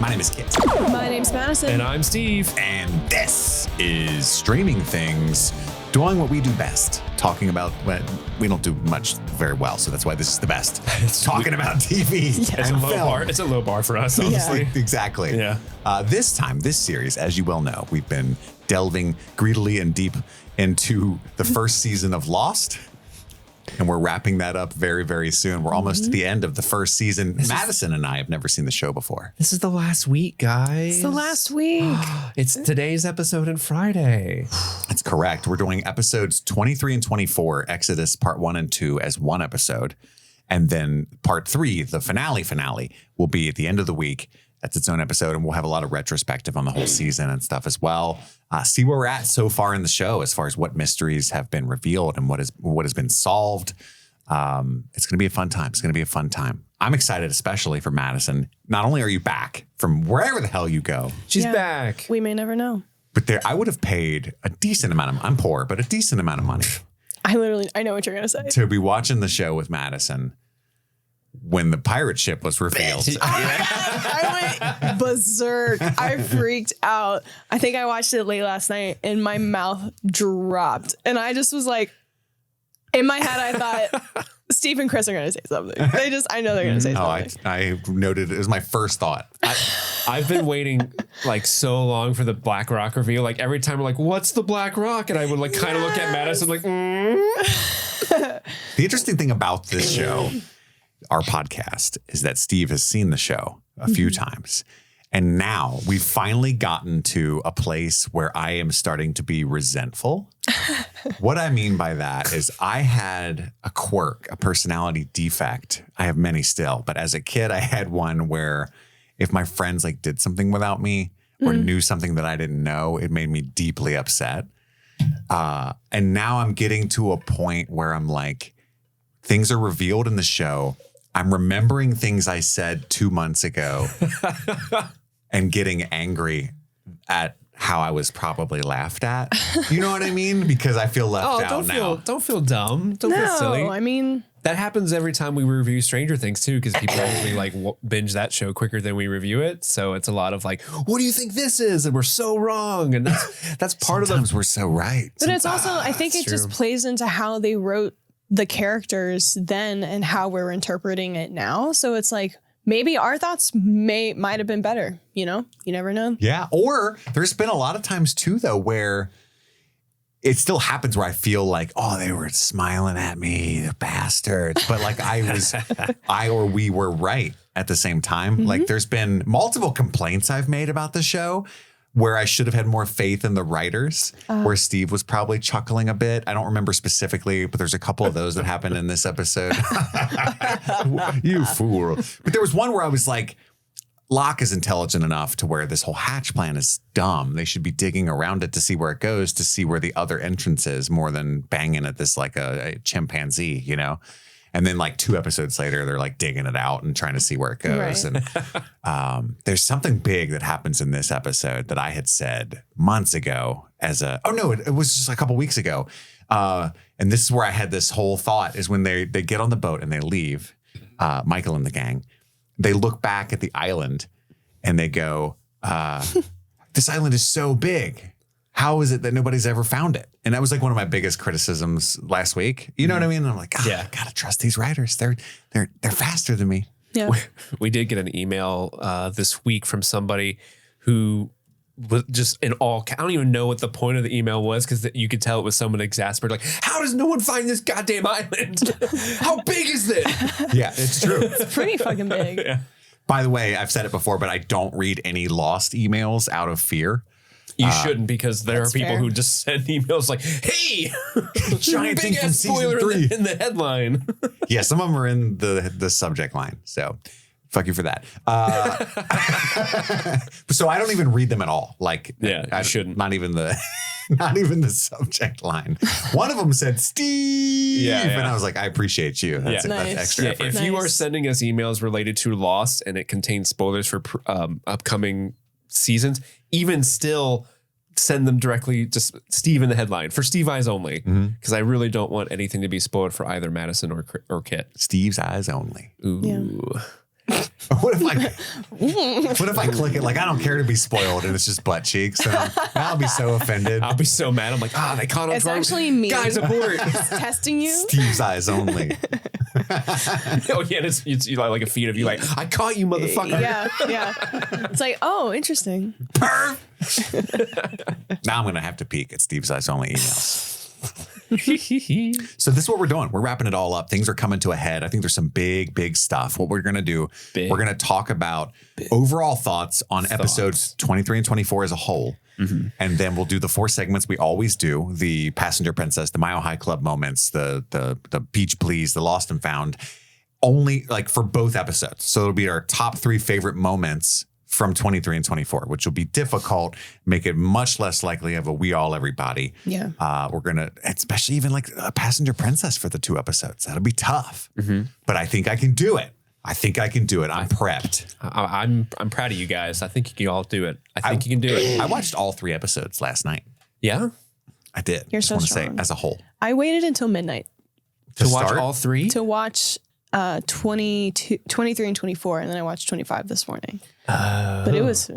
My name is Kit. My name's Madison. And I'm Steve. And this is Streaming Things, doing what we do best. Talking about what we don't do much very well, so that's why this is the best. Talking about TV and film. It's a low bar for us, honestly. Yeah. Exactly. Yeah. This series, as you well know, we've been delving greedily and deep into the first season of Lost. And we're wrapping that up very, very soon. We're almost to the end of the first season. Madison and I have never seen the show before. This is the last week, guys. It's the last week. It's today's episode and Friday. That's correct. We're doing episodes 23 and 24, Exodus part 1 and 2 as one episode. And then part 3, the finale, will be at the end of the week. That's its own episode. And we'll have a lot of retrospective on the whole season and stuff as well. See where we're at so far in the show as far as what mysteries have been revealed and what has been solved. It's going to be a fun time. I'm excited, especially for Madison. Not only are you back from wherever the hell you go. She's back. We may never know. But I would have paid a decent amount I'm poor, but a decent amount of money. I know what you're going to say. To be watching the show with Madison when the pirate ship was revealed. I went berserk. I freaked out. I think I watched it late last night and my mouth dropped. And I just was like, in my head, I thought Steve and Chris are going to say something. I know they're going to say something. I noted it was my first thought. I've been waiting like so long for the Black Rock reveal. Like every time we're like, what's the Black Rock? And I would like kind of look at Madison like, The interesting thing about this show, our podcast, is that Steve has seen the show a few times. And now we've finally gotten to a place where I am starting to be resentful. What I mean by that is I had a quirk, a personality defect. I have many still, but as a kid, I had one where if my friends like did something without me or knew something that I didn't know, it made me deeply upset. And now I'm getting to a point where I'm like, things are revealed in the show. I'm remembering things I said 2 months ago and getting angry at how I was probably laughed at. You know what I mean? Because I feel left out now. Don't feel dumb. Don't feel silly. I mean, that happens every time we review Stranger Things too, because people usually like binge that show quicker than we review it. So it's a lot of like, what do you think this is? And we're so wrong. And that's part of Sometimes we're so right. But it's also, I think it just plays into how they wrote the characters then and how we're interpreting it now. So it's like, maybe our thoughts might have been better, you know? You never know. Yeah. Or there's been a lot of times too, though, where it still happens where I feel like, oh, they were smiling at me, the bastards. But like we were right at the same time. Like there's been multiple complaints I've made about the show where I should have had more faith in the writers, where Steve was probably chuckling a bit. I don't remember specifically, but there's a couple of those that happened in this episode. You fool. But there was one where I was like, Locke is intelligent enough to where this whole hatch plan is dumb. They should be digging around it to see where it goes, to see where the other entrance is, more than banging at this like a chimpanzee, you know? And then like 2 episodes later, they're like digging it out and trying to see where it goes. Right. And there's something big that happens in this episode that I had said months ago it was just a couple weeks ago. And this is where I had this whole thought is when they get on the boat and they leave, Michael and the gang, they look back at the island and they go, this island is so big. How is it that nobody's ever found it? And that was like one of my biggest criticisms last week. You know what I mean? And I'm like, I gotta trust these writers. They're faster than me. Yeah. We did get an email this week from somebody who was just I don't even know what the point of the email was, because you could tell it was someone exasperated. Like, how does no one find this goddamn island? How big is it? Yeah, it's true. It's pretty fucking big. Yeah. By the way, I've said it before, but I don't read any Lost emails out of fear. You shouldn't, because there are people fair. who just send emails like, hey, giant thing big from ass spoiler season 3 in the headline. Yeah, some of them are in the subject line. So fuck you for that. So I don't even read them at all. Like, I shouldn't. Not even the subject line. One of them said Steve, and I was like, I appreciate you. That's extra effort. If you are sending us emails related to Lost and it contains spoilers for upcoming seasons, even still send them directly to Steve in the headline for Steve Eyes only, because I really don't want anything to be spoiled for either Madison or Kit. Steve's Eyes only. Ooh. What if I click it like I don't care to be spoiled and it's just butt cheeks? And I'll be so offended. I'll be so mad. I'm like, they caught on. It's actually me. Guys, abort. It's testing you. Steve's eyes only. Oh yeah, it's like a feed of you like, I caught you, motherfucker. Yeah. It's like, oh, interesting. Now I'm gonna have to peek at Steve's eyes only emails. So this is what we're doing. We're wrapping it all up. Things are coming to a head. I think there's some big stuff. What we're going to do, we're going to talk about overall thoughts on episodes 23 and 24 as a whole. Mm-hmm. And then we'll do the 4 segments we always do: the Passenger Princess, the Mile High Club moments, the Beach Please, the Lost and Found, only like for both episodes. So it'll be our top 3 favorite moments from 23 and 24, which will be difficult, make it much less likely of a we all everybody. Yeah. We're going to, especially even like a Passenger Princess for the 2 episodes. That'll be tough, but I think I can do it. I'm prepped. I'm proud of you guys. I think you can all do it. I think you can do it. I watched all 3 episodes last night. Yeah, I did. You're so want to strong. say as a whole. I waited until midnight to watch all 3? to watch 23 and 24, and then I watched 25 this morning. But it was.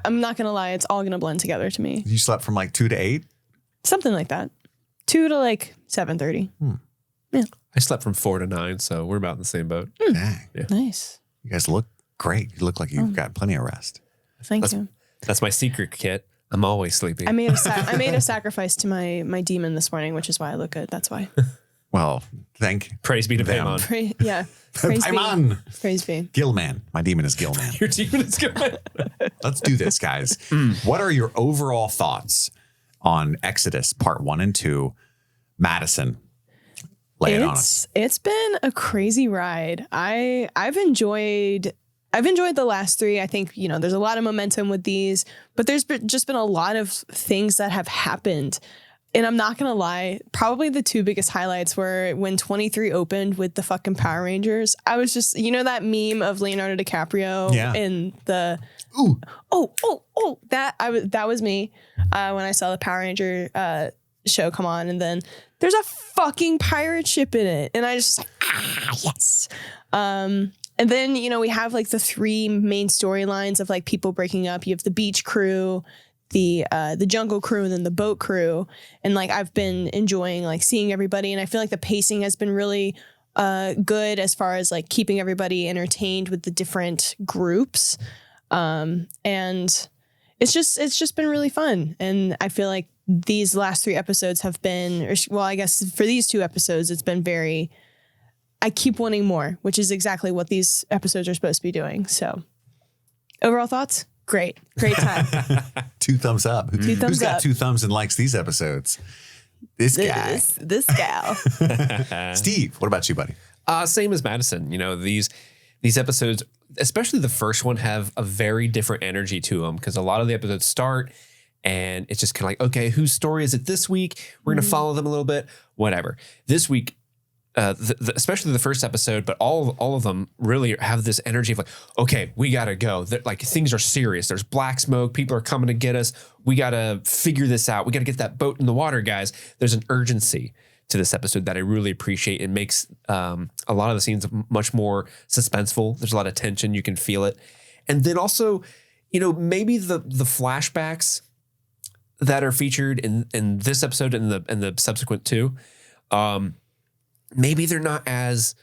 I'm not gonna lie, it's all gonna blend together to me. You slept from like 2 to 8? Something like that. 2 to like 7:30. Yeah. I slept from 4 to 9, so we're about in the same boat. Dang. Yeah. Nice. You guys look great. You look like you've got plenty of rest. Thank you. That's my secret, Kit. I'm always sleeping. I made a sacrifice to my demon this morning, which is why I look good. That's why. Well, Praise be to them. Paimon. Praise be. Paimon. Praise be. Gilman. My demon is Gilman. Your demon is good. Let's do this, guys. What are your overall thoughts on Exodus Part 1 and 2, Madison? Lay it on us. It's been a crazy ride. I've enjoyed the last 3. I think, there's a lot of momentum with these, but there's just been a lot of things that have happened. And I'm not going to lie, probably the 2 biggest highlights were when 23 opened with the fucking Power Rangers. I was just, that meme of Leonardo DiCaprio in the, that was me when I saw the Power Ranger show come on. And then there's a fucking pirate ship in it. And I just, yes. And then, we have like the 3 main storylines of like people breaking up. You have the beach crew, the jungle crew, and then the boat crew. And like, I've been enjoying like seeing everybody. And I feel like the pacing has been really good as far as like keeping everybody entertained with the different groups. And it's just been really fun. And I feel like these last 3 episodes have been, I guess for these 2 episodes, it's been I keep wanting more, which is exactly what these episodes are supposed to be doing. So overall thoughts? Great time. 2 thumbs up. Who's got up. 2 thumbs and likes these episodes? This guy. This gal. Steve, what about you, buddy? Same as Madison. These episodes, especially the first one, have a very different energy to them because a lot of the episodes start and it's just kind of like, okay, whose story is it this week? We're going to follow them a little bit, whatever. This week, especially the first episode, but all of them really have this energy of like, okay, we gotta go. Like things are serious. There's black smoke. People are coming to get us. We gotta figure this out. We gotta get that boat in the water, guys. There's an urgency to this episode that I really appreciate. It makes a lot of the scenes much more suspenseful. There's a lot of tension. You can feel it. And then also, maybe the flashbacks that are featured in this episode and the subsequent 2, maybe they're not as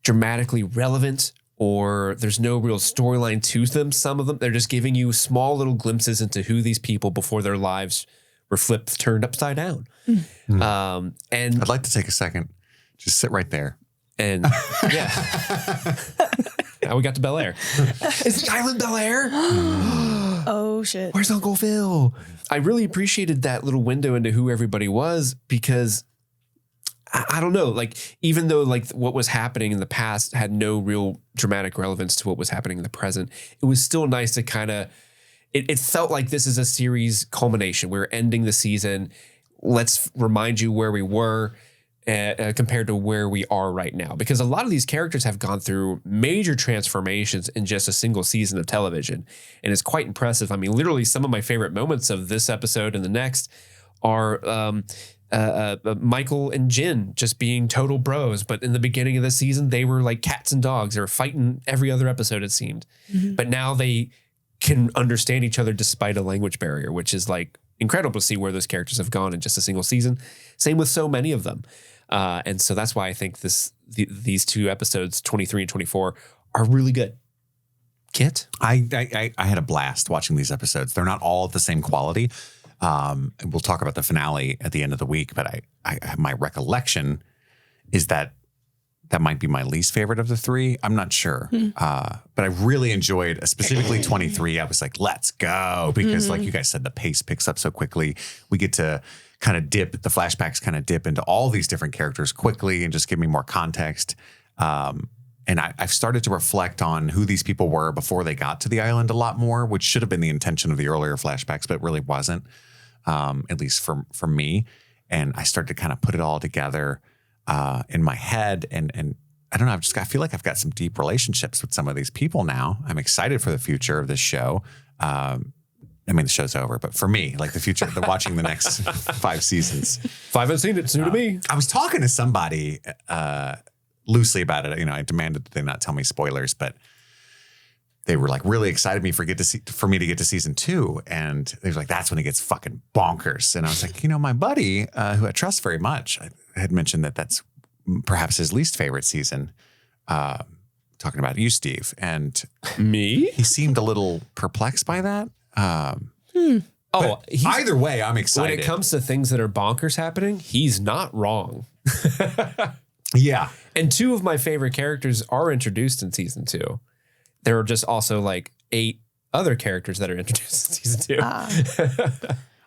dramatically relevant or there's no real storyline to them. Some of them, they're just giving you small little glimpses into who these people before their lives were turned upside down. And I'd like to take a second. Just sit right there. And yeah. Now we got to Bel Air. Is the island Bel Air? Oh, shit. Where's Uncle Phil? I really appreciated that little window into who everybody was because I don't know, like, even though like what was happening in the past had no real dramatic relevance to what was happening in the present, it was still nice to kind of, it felt like this is a series culmination. We're ending the season. Let's remind you where we were compared to where we are right now. Because a lot of these characters have gone through major transformations in just a single season of television. And it's quite impressive. I mean, literally some of my favorite moments of this episode and the next are Michael and Jin just being total bros, but in the beginning of the season they were like cats and dogs. They were fighting every other episode, it seemed. But now they can understand each other despite a language barrier, which is like incredible to see where those characters have gone in just a single season. Same with so many of them. And so that's why I think these two episodes, 23 and 24, are really good. Kit? I had a blast watching these episodes. They're not all of the same quality. We'll talk about the finale at the end of the week, but I my recollection is that might be my least favorite of the three. I'm not sure. But I really enjoyed, specifically 23. I was like, let's go. Because like you guys said, the pace picks up so quickly. We get to kind of the flashbacks kind of dip into all these different characters quickly and just give me more context. And I've started to reflect on who these people were before they got to the island a lot more, which should have been the intention of the earlier flashbacks, but really wasn't, at least for me. And I started to kind of put it all together in my head. And I don't know, I feel like I've got some deep relationships with some of these people now. I'm excited for the future of this show. I mean, the show's over, but for me, like the future, watching the next 5 seasons. If I haven't seen it, it's new to me. I was talking to somebody loosely about it. You know, I demanded that they not tell me spoilers, but they were like really excited for me to get to season 2. And they were like, that's when it gets fucking bonkers. And I was like, my buddy, who I trust very much, I had mentioned that that's perhaps his least favorite season, talking about you, Steve. And me? He seemed a little perplexed by that. Either way, I'm excited. When it comes to things that are bonkers happening, he's not wrong. Yeah. And 2 of my favorite characters are introduced in season 2. There are just also like 8 other characters that are introduced in season 2.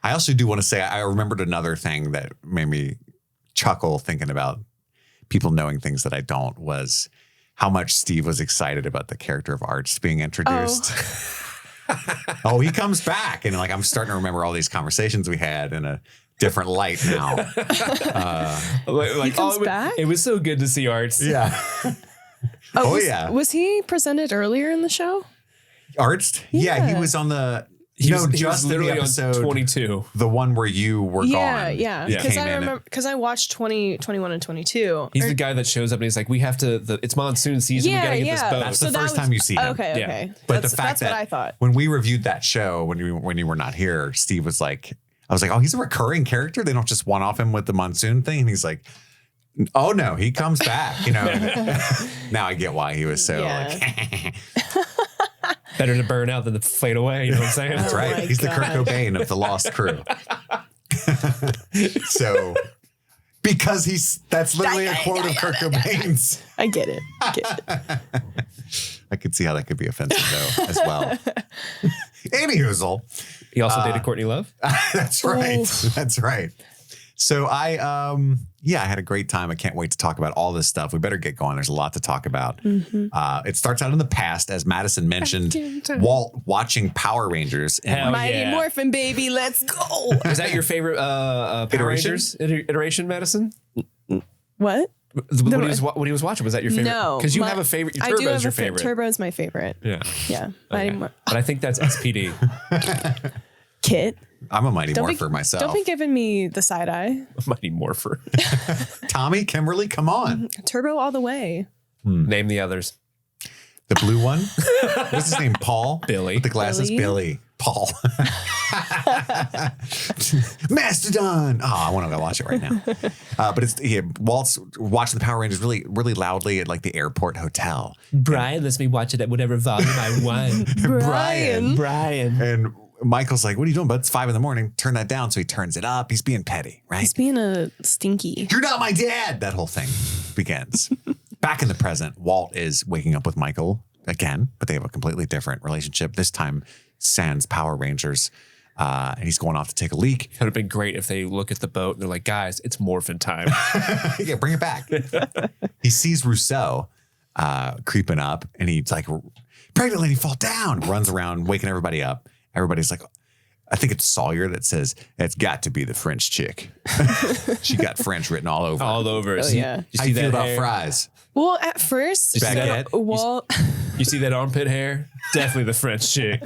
I also do want to say, I remembered another thing that made me chuckle thinking about people knowing things that I don't, was how much Steve was excited about the character of Arts being introduced. Oh, he comes back. And like, I'm starting to remember all these conversations we had in a different light now. He comes back? It was so good to see Arts. Yeah. Yeah. Was he presented earlier in the show? Arts? Yeah, he was on the... He was literally in the episode on 22. The one where you were gone. Yeah. Because I remember, because I watched 20, 21, and 22. He's the guy that shows up and he's like, we have to, it's monsoon season. We got to get this boat. That's the first time you see him. Okay. But the fact that what I thought. When we reviewed that show, when you were not here, Steve was like, I was like, oh, he's a recurring character. They don't just one-off him with the monsoon thing. And he's like, oh no, he comes back. Now I get why he was so like... Better to burn out than to fade away. You know what I'm saying? That's right. He's the Kurt Cobain of the Lost Crew. So, because that's literally a quote of Kurt Cobain's. I get it. I could see how that could be offensive though, as well. Amy Hoozle. He also dated Courtney Love. That's right. Ooh. That's right. So I had a great time. I can't wait to talk about all this stuff. We better get going. There's a lot to talk about. It starts out in the past, as Madison mentioned, Walt watching Power Rangers. And Mighty Morphin, baby, let's go. Is that your favorite Power Rangers iteration, Madison? What? What he was watching, was that your favorite? No. Because you have a favorite. Turbo is your favorite. Turbo is my favorite. Yeah. Okay. But I think that's SPD. Kit. I'm a Mighty Morpher myself. Don't be giving me the side eye. Mighty Morpher. Tommy, Kimberly, come on. Turbo all the way. Name the others. The blue one? What's his name? Paul? Billy. With the glasses? Billy. Paul. Mastodon. Oh, I want to go watch it right now. But Walt's watching the Power Rangers really, really loudly at like the airport hotel. Brian lets me watch it at whatever volume I want. Brian. And Michael's like, what are you doing, bud? It's 5 a.m. Turn that down. So he turns it up. He's being petty, right? He's being a stinky. You're not my dad. That whole thing begins. Back in the present, Walt is waking up with Michael again, but they have a completely different relationship. This time, sans Power Rangers. And he's going off to take a leak. It would have been great if they look at the boat and they're like, guys, it's morphin' time. Yeah, bring it back. He sees Rousseau creeping up and he's like, pregnant lady, fall down. Runs around, waking everybody up. Everybody's like, I think it's Sawyer that says, it's got to be the French chick. She got French written all over. All over. Oh, yeah. How you feel about fries? Well, at first, you see that armpit hair? Definitely the French chick.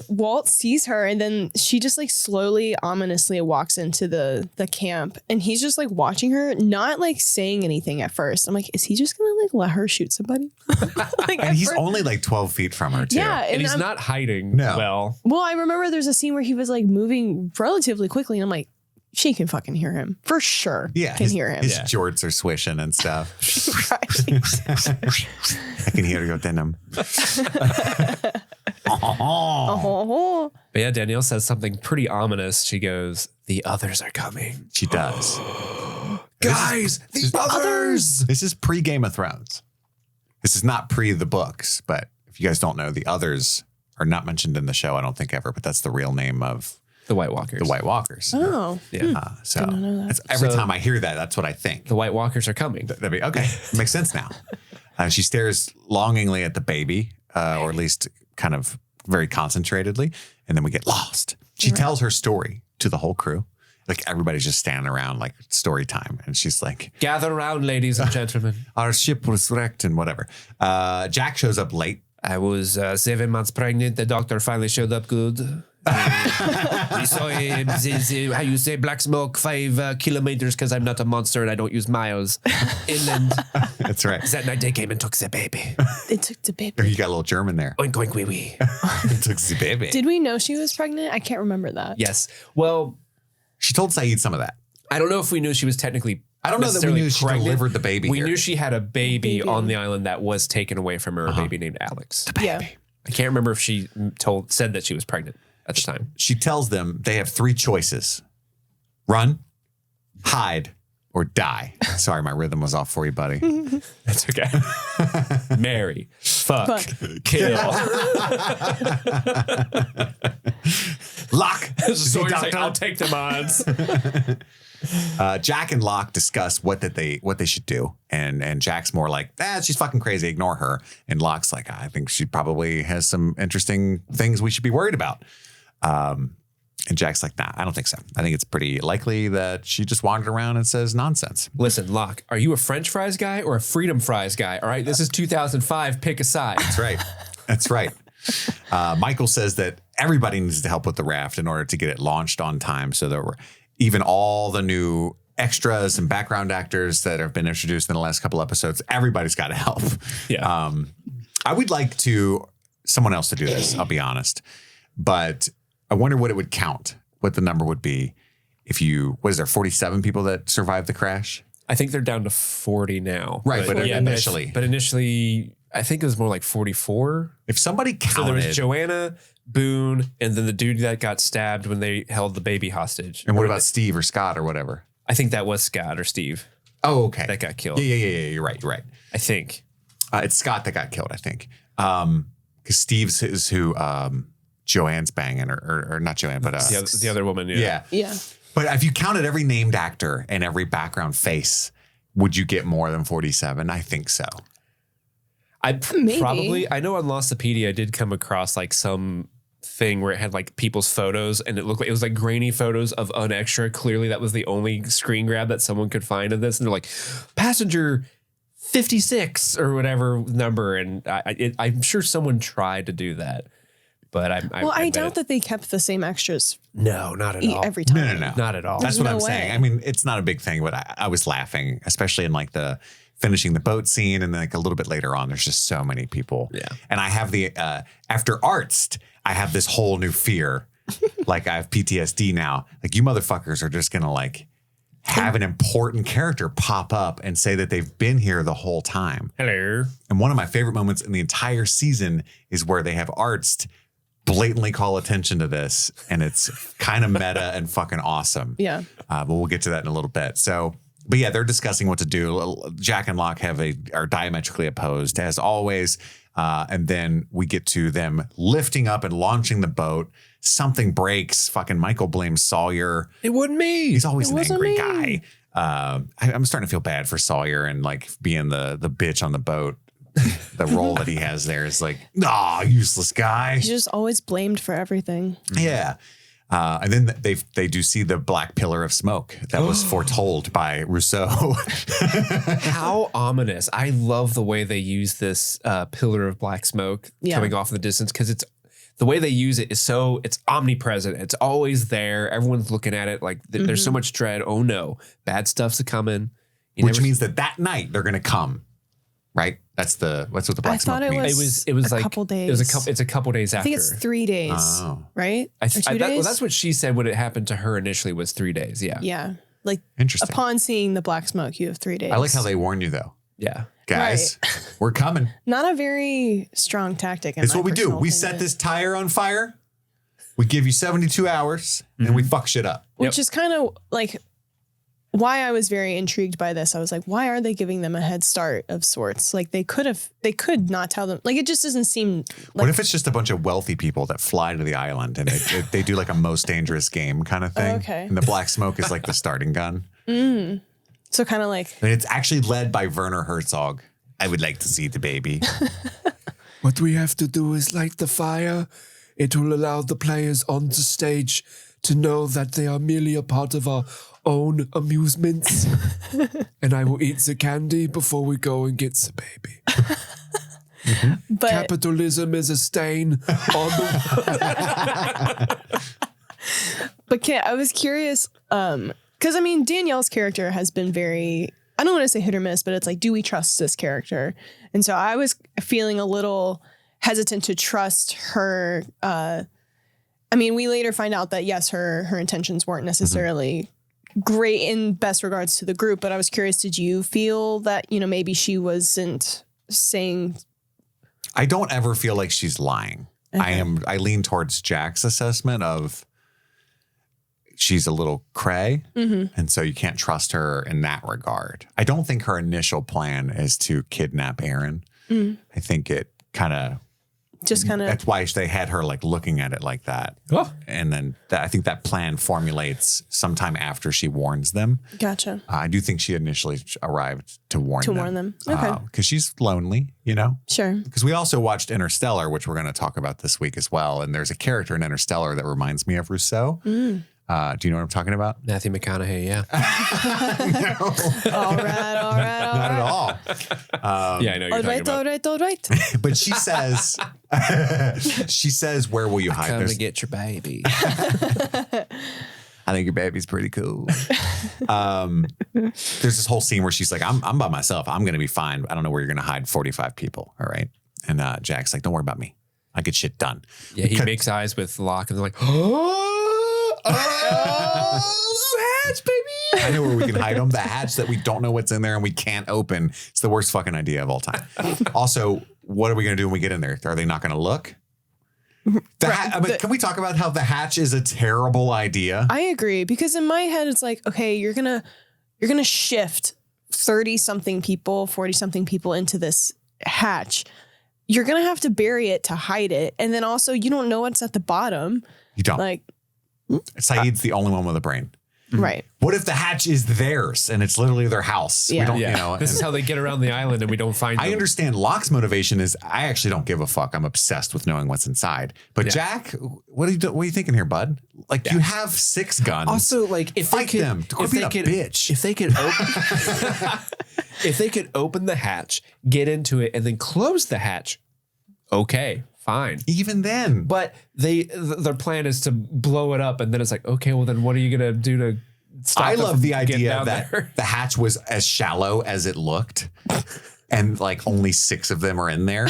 Walt sees her, and then she just like slowly, ominously walks into the camp, and he's just like watching her, not like saying anything at first. I'm like, is he just gonna like let her shoot somebody? Like, And he's only like 12 feet from her too. yeah, And he's not hiding well. Well, I remember there's a scene where he was like moving relatively quickly, and I'm like, she can fucking hear him for sure. Yeah, can hear him. His jorts are swishing and stuff. Right. I can hear your denim. Oh. But yeah, Danielle says something pretty ominous. She goes, "The others are coming." She does. Guys, the others! This is pre Game of Thrones. This is not pre the books, but if you guys don't know, the others are not mentioned in the show, I don't think ever, but that's the real name of The White Walkers. the White Walkers. Oh. Yeah. So Didn't know that. that's, every time I hear that, that's what I think. The White Walkers are coming. That'd be okay. Makes sense now. She stares longingly at the baby, or at least kind of very concentratedly, and then we get lost. She tells her story to the whole crew. Like everybody's just standing around like story time. And she's like, Gather around, ladies and gentlemen. our ship was wrecked and whatever. Jack shows up late. I was 7 months pregnant. The doctor finally showed up good. We saw how you say black smoke 5 kilometers because I'm not a monster and I don't use miles. Inland. That's right. That night they came and took the baby. They took the baby. You got a little German there. Oink, oink, wee, wee. Took the baby. Did we know she was pregnant? I can't remember that. Yes. Well, She told Saeed some of that. I don't know if we knew she was technically I don't know that we knew she delivered the baby. We here. knew she had a baby Baby. on the island that was taken away from her, a baby named Alex. Yeah. I can't remember if she said that she was pregnant at the time. She tells them they have 3 choices: run, hide, or die. Sorry, my rhythm was off for you, buddy. That's okay. Marry, fuck, kill. Locke. So he's like, I'll take the odds. Jack and Locke discuss what they should do, and Jack's more like, she's fucking crazy, ignore her. And Locke's like, I think she probably has some interesting things we should be worried about. And Jack's like, nah, I don't think so. I think it's pretty likely that she just wandered around and says nonsense. Listen, Locke, are you a French fries guy or a freedom fries guy? All right, this is 2005. Pick a side. That's right. That's right. Michael says that everybody needs to help with the raft in order to get it launched on time. So there were even all the new extras and background actors that have been introduced in the last couple episodes. Everybody's got to help. Yeah. I would like someone else to do this, I'll be honest. But I wonder what it would count, what the number would be if what is there, 47 people that survived the crash? I think they're down to 40 now. Right, but initially. But initially, I think it was more like 44. If somebody counted. So there was Joanna, Boone, and then the dude that got stabbed when they held the baby hostage. And what about Steve or Scott or whatever? I think that was Scott or Steve. Oh, okay. That got killed. Yeah. You're right. I think. It's Scott that got killed, I think. Because Steve's is who Joanne's banging, or not Joanne, but the other woman. Yeah. But if you counted every named actor and every background face, would you get more than 47? I think so. Maybe. I know on Lostopedia I did come across like some thing where it had like people's photos and it looked like it was like grainy photos of an extra. Clearly that was the only screen grab that someone could find of this. And they're like, passenger 56 or whatever number. And I'm sure someone tried to do I doubt that they kept the same extras No, not at all. every time. No. Not at all. That's what no I'm way. saying. I mean, it's not a big thing, but I was laughing, especially in like the finishing the boat scene. And then like a little bit later on, there's just so many people. Yeah. And I have after Artst, I have this whole new fear. Like I have PTSD now. Like you motherfuckers are just going to like have an important character pop up and say that they've been here the whole time. Hello. And one of my favorite moments in the entire season is where they have Artst blatantly call attention to this, and it's kind of meta and fucking awesome. Yeah. But we'll get to that in a little bit. But yeah, they're discussing what to do. Jack and Locke are diametrically opposed as always. And then we get to them lifting up and launching the boat. Something breaks. Fucking Michael blames Sawyer. It wasn't me. He's always an wasn't angry me. guy. I'm starting to feel bad for Sawyer and like being the bitch on the boat. The role that he has there is like, useless guy. He's just always blamed for everything. Yeah. And then they do see the black pillar of smoke that was foretold by Rousseau. How ominous. I love the way they use this pillar of black smoke coming off in the distance because the way they use it is it's omnipresent. It's always there. Everyone's looking at it like there's so much dread. Oh no, bad stuff's coming. Which means that night they're going to come, right? That's what the black smoke means. It was a like couple days. It's a couple days after. I think it's 3 days, right? Or 2 days? Well, that's what she said when it happened to her initially was 3 days. Yeah. Yeah. Like interesting. Upon seeing the black smoke, you have 3 days. I like how they warn you though. Yeah. Guys, we're coming. Not a very strong tactic. It's what we do. We set this tire on fire. We give you 72 hours and we fuck shit up. Which is kind of like why I was very intrigued by this. I was like, why are they giving them a head start of sorts? Like they could not tell them. Like it just doesn't seem like. What if it's just a bunch of wealthy people that fly to the island and they do like a most dangerous game kind of thing? Okay. And the black smoke is like the starting gun. So kind of like. And it's actually led by Werner Herzog. I would like to see the baby. What we have to do is light the fire. It will allow the players on the stage to know that they are merely a part of our own amusements. And I will eat the candy before we go and get the baby. But capitalism is a stain on the. But I was curious, because I mean Danielle's character has been very, I don't want to say hit or miss, but it's like, do we trust this character? And so I was feeling a little hesitant to trust her. I mean, we later find out that yes, her intentions weren't necessarily great in best regards to the group, but I was curious, did you feel that, maybe she wasn't saying? I don't ever feel like she's lying. Okay. I lean towards Jack's assessment of she's a little cray. And so you can't trust her in that regard. I don't think her initial plan is to kidnap Aaron. I think it that's why they had her like looking at it like that. Oh. And then I think that plan formulates sometime after she warns them. Gotcha. I do think she initially arrived to warn them. Okay. Because she's lonely, Sure. Because we also watched Interstellar, which we're going to talk about this week as well. And there's a character in Interstellar that reminds me of Rousseau. Do you know what I'm talking about? Matthew McConaughey, yeah. No. All right. Not at all. Yeah, I know you're talking about. All right. But she says, where will you hide? Come to get your baby. I think your baby's pretty cool. There's this whole scene where she's like, I'm by myself. I'm going to be fine. I don't know where you're going to hide 45 people. All right. And Jack's like, don't worry about me. I get shit done. Yeah, he makes eyes with Locke and they're like, hatch, baby. I know where we can hide them. The hatch that we don't know what's in there and we can't open. It's the worst fucking idea of all time. Also, what are we going to do when we get in there? Are they not going to look? Can we talk about how the hatch is a terrible idea? I agree, because in my head it's like, okay, you're gonna shift 30-something people, 40-something people into this hatch. You're gonna have to bury it to hide it, and then also you don't know what's at the bottom. You don't. Like, Saeed's the only one with a brain. Right. What if the hatch is theirs and it's literally their house? Yeah. We don't, this is how they get around the island and we don't find them. I understand Locke's motivation is I actually don't give a fuck. I'm obsessed with knowing what's inside. But Jack, what are you thinking here, bud? Like you have 6 guns. Also, like if fight they could, them. Quit being a bitch. If they could open, if they could open the hatch, get into it, and then close the hatch, okay, fine. Even then. But their plan is to blow it up, and then it's like, okay, well then what are you gonna do to stop? I love the getting idea down that there? the hatch was as shallow as it looked. And like only 6 of them are in there.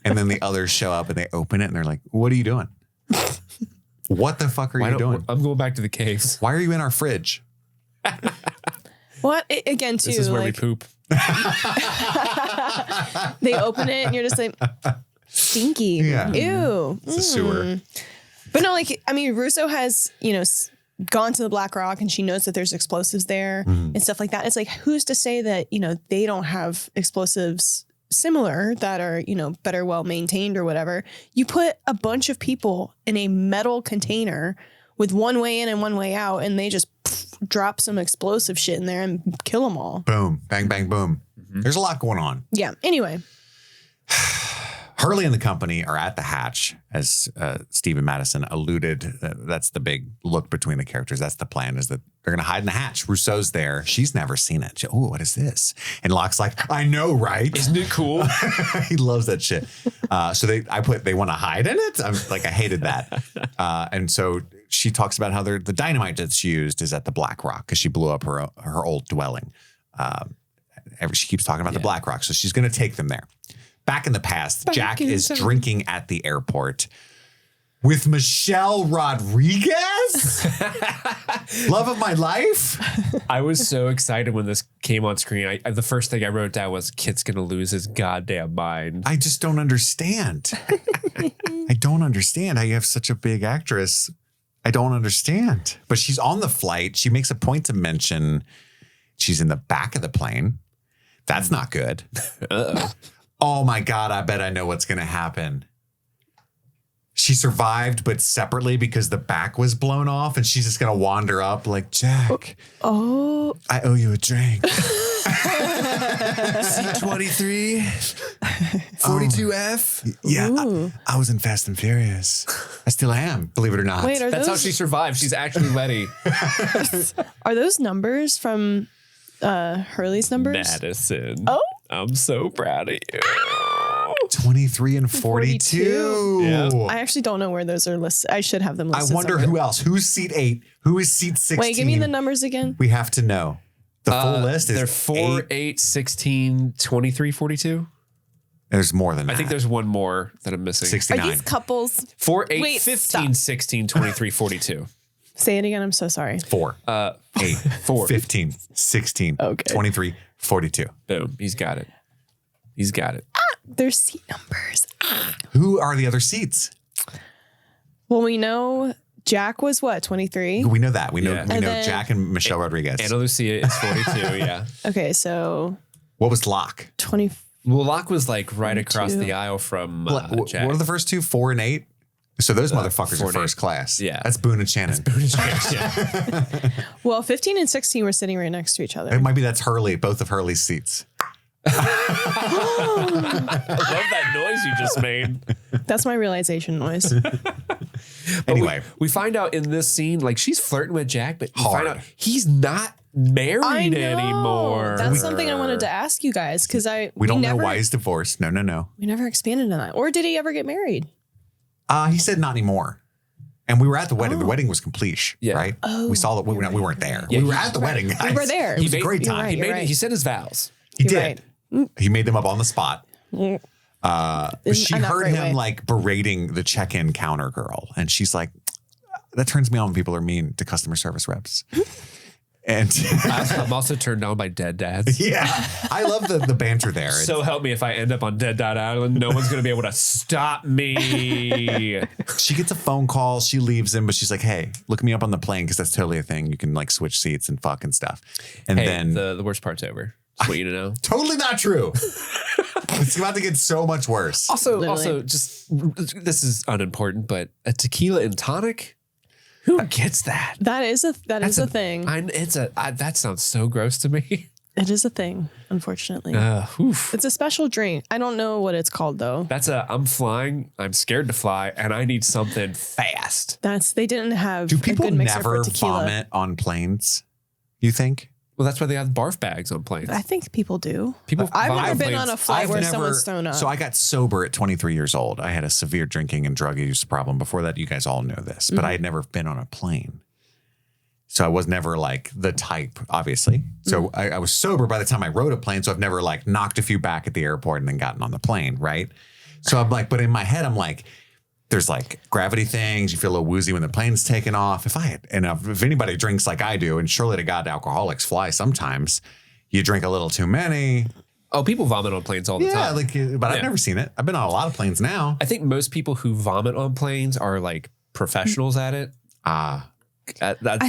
And then the others show up and they open it and they're like, what are you doing? What the fuck are you doing? I'm going back to the caves. Why are you in our fridge? what again? Too. This is where we like, poop. they open it and you're just like, stinky. Yeah. Ew. It's a sewer. But no, like, I mean, Russo has, gone to the Black Rock and she knows that there's explosives there and stuff like that. It's like, who's to say that, they don't have explosives similar that are, better well maintained or whatever. You put a bunch of people in a metal container with one way in and one way out, and they just drop some explosive shit in there and kill them all. Boom. Bang, bang, boom. There's a lot going on. Yeah. Anyway. Hurley and the company are at the hatch, as Steve and Madison alluded. That's the big look between the characters. That's the plan, is that they're going to hide in the hatch. Rousseau's there. She's never seen it. Oh, what is this? And Locke's like, I know, right? Isn't it cool? He loves that shit. So they want to hide in it. I'm like, I hated that. And so she talks about how the dynamite that's used is at the Black Rock because she blew up her old dwelling. She keeps talking about the Black Rock. So she's going to take them there. Back in the past, Jack is drinking at the airport with Michelle Rodriguez. Love of my life. I was so excited when this came on screen. The first thing I wrote down was, Kit's going to lose his goddamn mind. I just don't understand. I don't understand how you have such a big actress. I don't understand. But she's on the flight. She makes a point to mention she's in the back of the plane. That's not good. Oh my God, I bet I know what's going to happen. She survived, but separately because the back was blown off, and she's just going to wander up like, Jack, I owe you a drink. C23, 42F. Yeah, I was in Fast and Furious. I still am, believe it or not. Wait, That's how she survived. She's actually Letty. are those numbers from Hurley's numbers? Madison. Oh. I'm so proud of you. 23 and 42. Yeah. I actually don't know where those are listed. I should have them I listed. wonder somewhere. who else. Who's seat 8? Who is seat 16? Wait, give me the numbers again. We have to know. The full list is They're 4, 8, 16, 23, 42. There's more than that. I think there's one more that I'm missing. 69. Are these couples? 4, 8, Wait, 15, stop. 16, 23, 42. Say it again. I'm so sorry. 4, 8, 4. 15, 16, Okay. 23, 42. Boom. He's got it. He's got it. There's seat numbers. Who are the other seats? Well, we know Jack was what, 23? We know that. We know, Yeah. we And know then- Jack and Michelle Rodriguez. Anna Lucia is 42. Yeah. Okay, so What was Locke? 20. Well, Locke was like right across 22. the aisle from What Jack. are the first two? 4 and 8? So those motherfuckers 4 are and 8. first class. Yeah. That's Boone and Shannon. Yeah. Well, 15 and 16 were sitting right next to each other. It might be that's Hurley, both of Hurley's seats. I love that noise you just made. That's my realization noise. Anyway. We find out in this scene, like, she's flirting with Jack, but we Hard. find out he's not married anymore. That's something I wanted to ask you guys because We don't know never, why he's divorced. No. we never expanded on that. Or did he ever get married? He said not anymore. And we were at the wedding. The wedding was complete, Yeah. right? Oh, we saw that we weren't there. Yeah, we were at the wedding, guys. We were there. It was a made- great you're time. right. He made right. He said his vows. He You're did. He made them up on the spot. But she a not heard great him way. like berating the check-in counter girl, and she's like, "That turns me on when people are mean to customer service reps." And I'm also turned on by Dead Dads. yeah, I love the banter there. So help me if I end up on Dead Dad Island, no one's going to be able to stop me. She gets a phone call. She leaves him, but she's like, "Hey, look me up on the plane because that's totally a thing. You can like switch seats and fuck and stuff." And Hey, then the worst part's over. Just want you to know. totally not true. It's about to get so much worse. Also, just this is unimportant, but a tequila and tonic. Who gets that? That is a thing. That sounds so gross to me. It is a thing, unfortunately. Oof. It's a special drink. I don't know what it's called though. I'm flying. I'm scared to fly, and I need something fast. They didn't have Do a people good mixer never for tequila. vomit on planes? You think? Well, that's why they have barf bags on planes. I think people do. People I've vomit never on been planes. on a flight where someone's thrown up. So I got sober at 23 years old. I had a severe drinking and drug use problem. Before that, you guys all know this, but I had never been on a plane. So I was never like the type, obviously. So I was sober by the time I rode a plane. So I've never like knocked a few back at the airport and then gotten on the plane, right? So I'm like, but in my head, I'm like, there's like gravity things. You feel a little woozy when the plane's taking off. If anybody drinks like I do, and surely to God, alcoholics fly sometimes, you drink a little too many. Oh, people vomit on planes all the Yeah, time. but I've never seen it. I've been on a lot of planes now. I think most people who vomit on planes are like professionals at it. I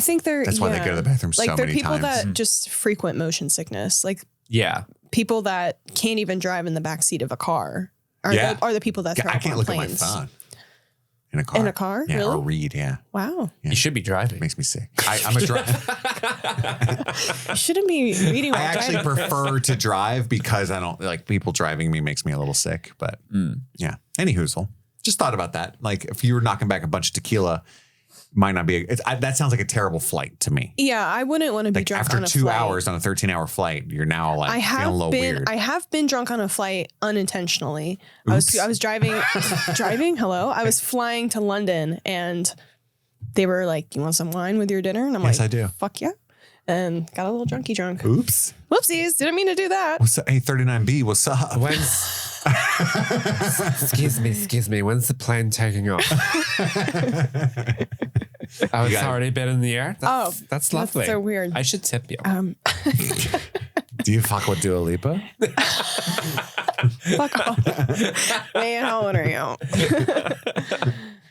think That's why they go to the bathroom like so they're many people times. that just frequent motion sickness, like Yeah. people that can't even drive in the backseat of a car. Are the people that throw I up can't on look planes. at my phone. in a car. In a car? Yeah, Really? or read. Yeah. Wow. You should be driving. Makes me sick. I'm a driver. You shouldn't be reading while I actually driving. prefer to drive because I don't like people driving me makes me a little sick. But yeah. Any hoozle. Just thought about that. Like if you were knocking back a bunch of tequila, might not be. That sounds like a terrible flight to me. Yeah, I wouldn't want to be Like drunk after on a 2 flight. hours on a 13-hour flight, you're now like feeling a little weird. I have been drunk on a flight unintentionally. Oops. I was driving. Hello. I was flying to London, and they were like, "You want some wine with your dinner?" And I'm Yes, like, I do. Fuck yeah. And got a little drunky drunk. Oops. Whoopsies. Didn't mean to do that. What's up? Hey, 39B, what's up? Excuse me. When's the plane taking off? Oh, it's already been in the air? That's lovely. That's so weird. I should tip you. Do you fuck with Dua Lipa? Fuck off. Man, how old are you?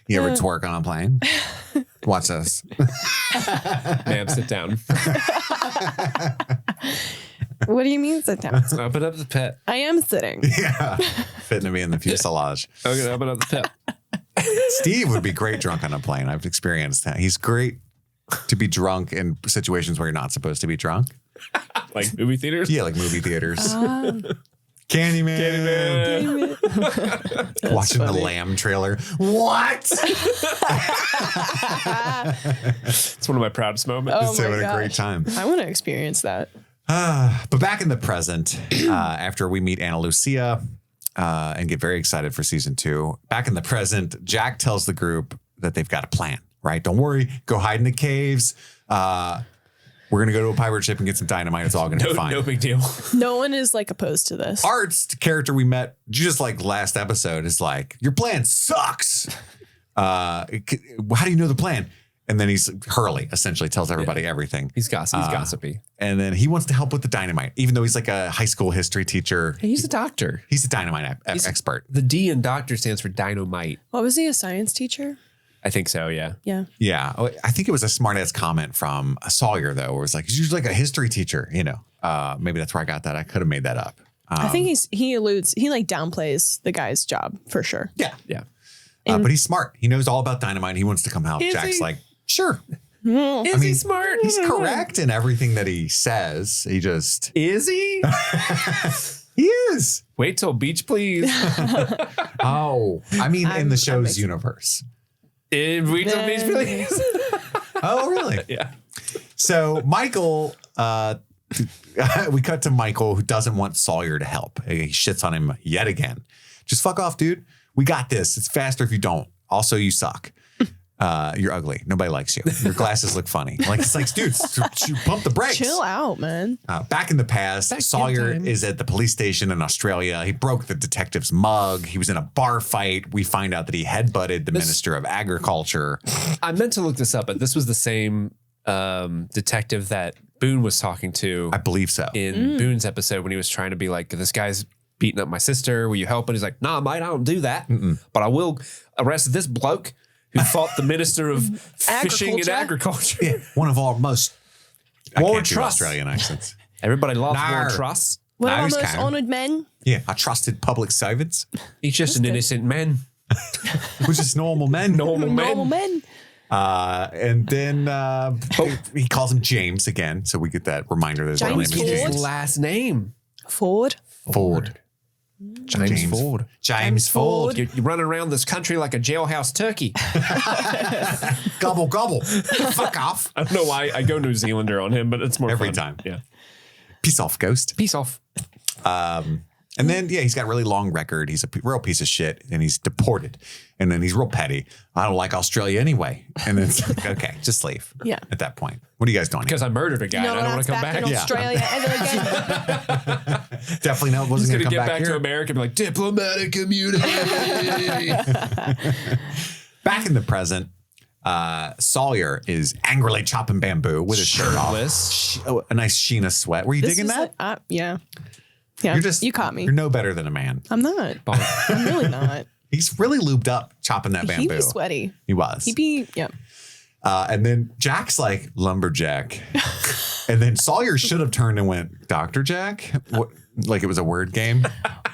You ever twerk on a plane? Watch this. Ma'am, sit down. What do you mean sit down? Open up the pit. I am sitting. Yeah. Fitting to be in the fuselage. Okay, open up the pit. Steve would be great drunk on a plane. I've experienced that. He's great to be drunk in situations where you're not supposed to be drunk. Like movie theaters? Yeah, like movie theaters. Candyman. Watching the Lamb trailer. What? It's one of my proudest moments. Oh It's having my a great gosh. time. I want to experience that. But back in the present, after we meet Anna Lucia and get very excited for season 2, back in the present, Jack tells the group that they've got a plan, right? Don't worry, go hide in the caves. We're going to go to a pirate ship and get some dynamite. It's all going to be fine. No big deal. No one is like opposed to this. Art's character we met just like last episode is like, your plan sucks. How do you know the plan? And then Hurley essentially tells everybody everything. He's gossipy. And then he wants to help with the dynamite, even though he's like a high school history teacher. He's a doctor. He's a dynamite expert. The D in doctor stands for dynamite. What was he, a science teacher? I think so, yeah. Yeah. Yeah. I think it was a smart ass comment from Sawyer, though, where it was like, he's usually like a history teacher, you know. Maybe that's where I got that. I could have made that up. I think he like downplays the guy's job for sure. Yeah. Yeah. But he's smart. He knows all about dynamite. He wants to come help. Is Jack's he? like, sure. Is he smart? He's correct in everything that he says. He just, Is he? he is. Wait till beach, please. Oh, I mean, in the show's makes- universe. Wait till beach, please. Oh, really? Yeah. So Michael, we cut to Michael, who doesn't want Sawyer to help. He shits on him yet again. Just fuck off, dude. We got this. It's faster if you don't. Also, you suck. You're ugly. Nobody likes you. Your glasses look funny. Like, it's like, dude, pump the brakes. Chill out, man. Back in the past, Back in Sawyer time. is at the police station in Australia. He broke the detective's mug. He was in a bar fight. We find out that he headbutted the Minister of Agriculture. I meant to look this up, but this was the same detective that Boone was talking to I believe so. in Boone's episode when he was trying to be like, this guy's beating up my sister. Will you help? And he's like, nah, mate, I don't do that. But I will arrest this bloke who fought the Minister of Fishing and Agriculture. Yeah, one of our most War can't do Trust. Australian accents. Everybody loves Nar. War Trust. One of Nice our most guy. honored men. Yeah, I trusted public servants, He's just an innocent man. which is normal men. Normal Normal man. men. And then he calls him James again, so we get that reminder that his real name is James His Ford? James last name. Ford. Ford. James Ford. James Ford. You're running around this country like a jailhouse turkey. Gobble gobble. Fuck off. I don't know why I go New Zealander on him, but it's more Every fun. time. Yeah. Peace off, ghost. Peace off. And then, yeah, he's got a really long record. He's a real piece of shit, and he's deported. And then he's real petty. I don't like Australia anyway. And then it's like, okay, just leave. Yeah. At that point, what are you guys doing? Because I murdered a guy No, and I don't want that's to come back back. in Yeah. Australia ever again. Definitely not. Wasn't He's going going to to come get back back to here. America and be like, diplomatic immunity. Back in the present, Sawyer is angrily chopping bamboo with his shirt off. Shirtless. A nice sheen of sweat. Were you This digging was that? like- yeah. Yeah. You're just you caught me. You're no better than a man. I'm not. I'm really not. He's really lubed up chopping that bamboo. He'd be sweaty. He was. He'd be, yeah. And then Jack's like lumberjack, and then Sawyer should have turned and went Dr. Jack, what, like it was a word game.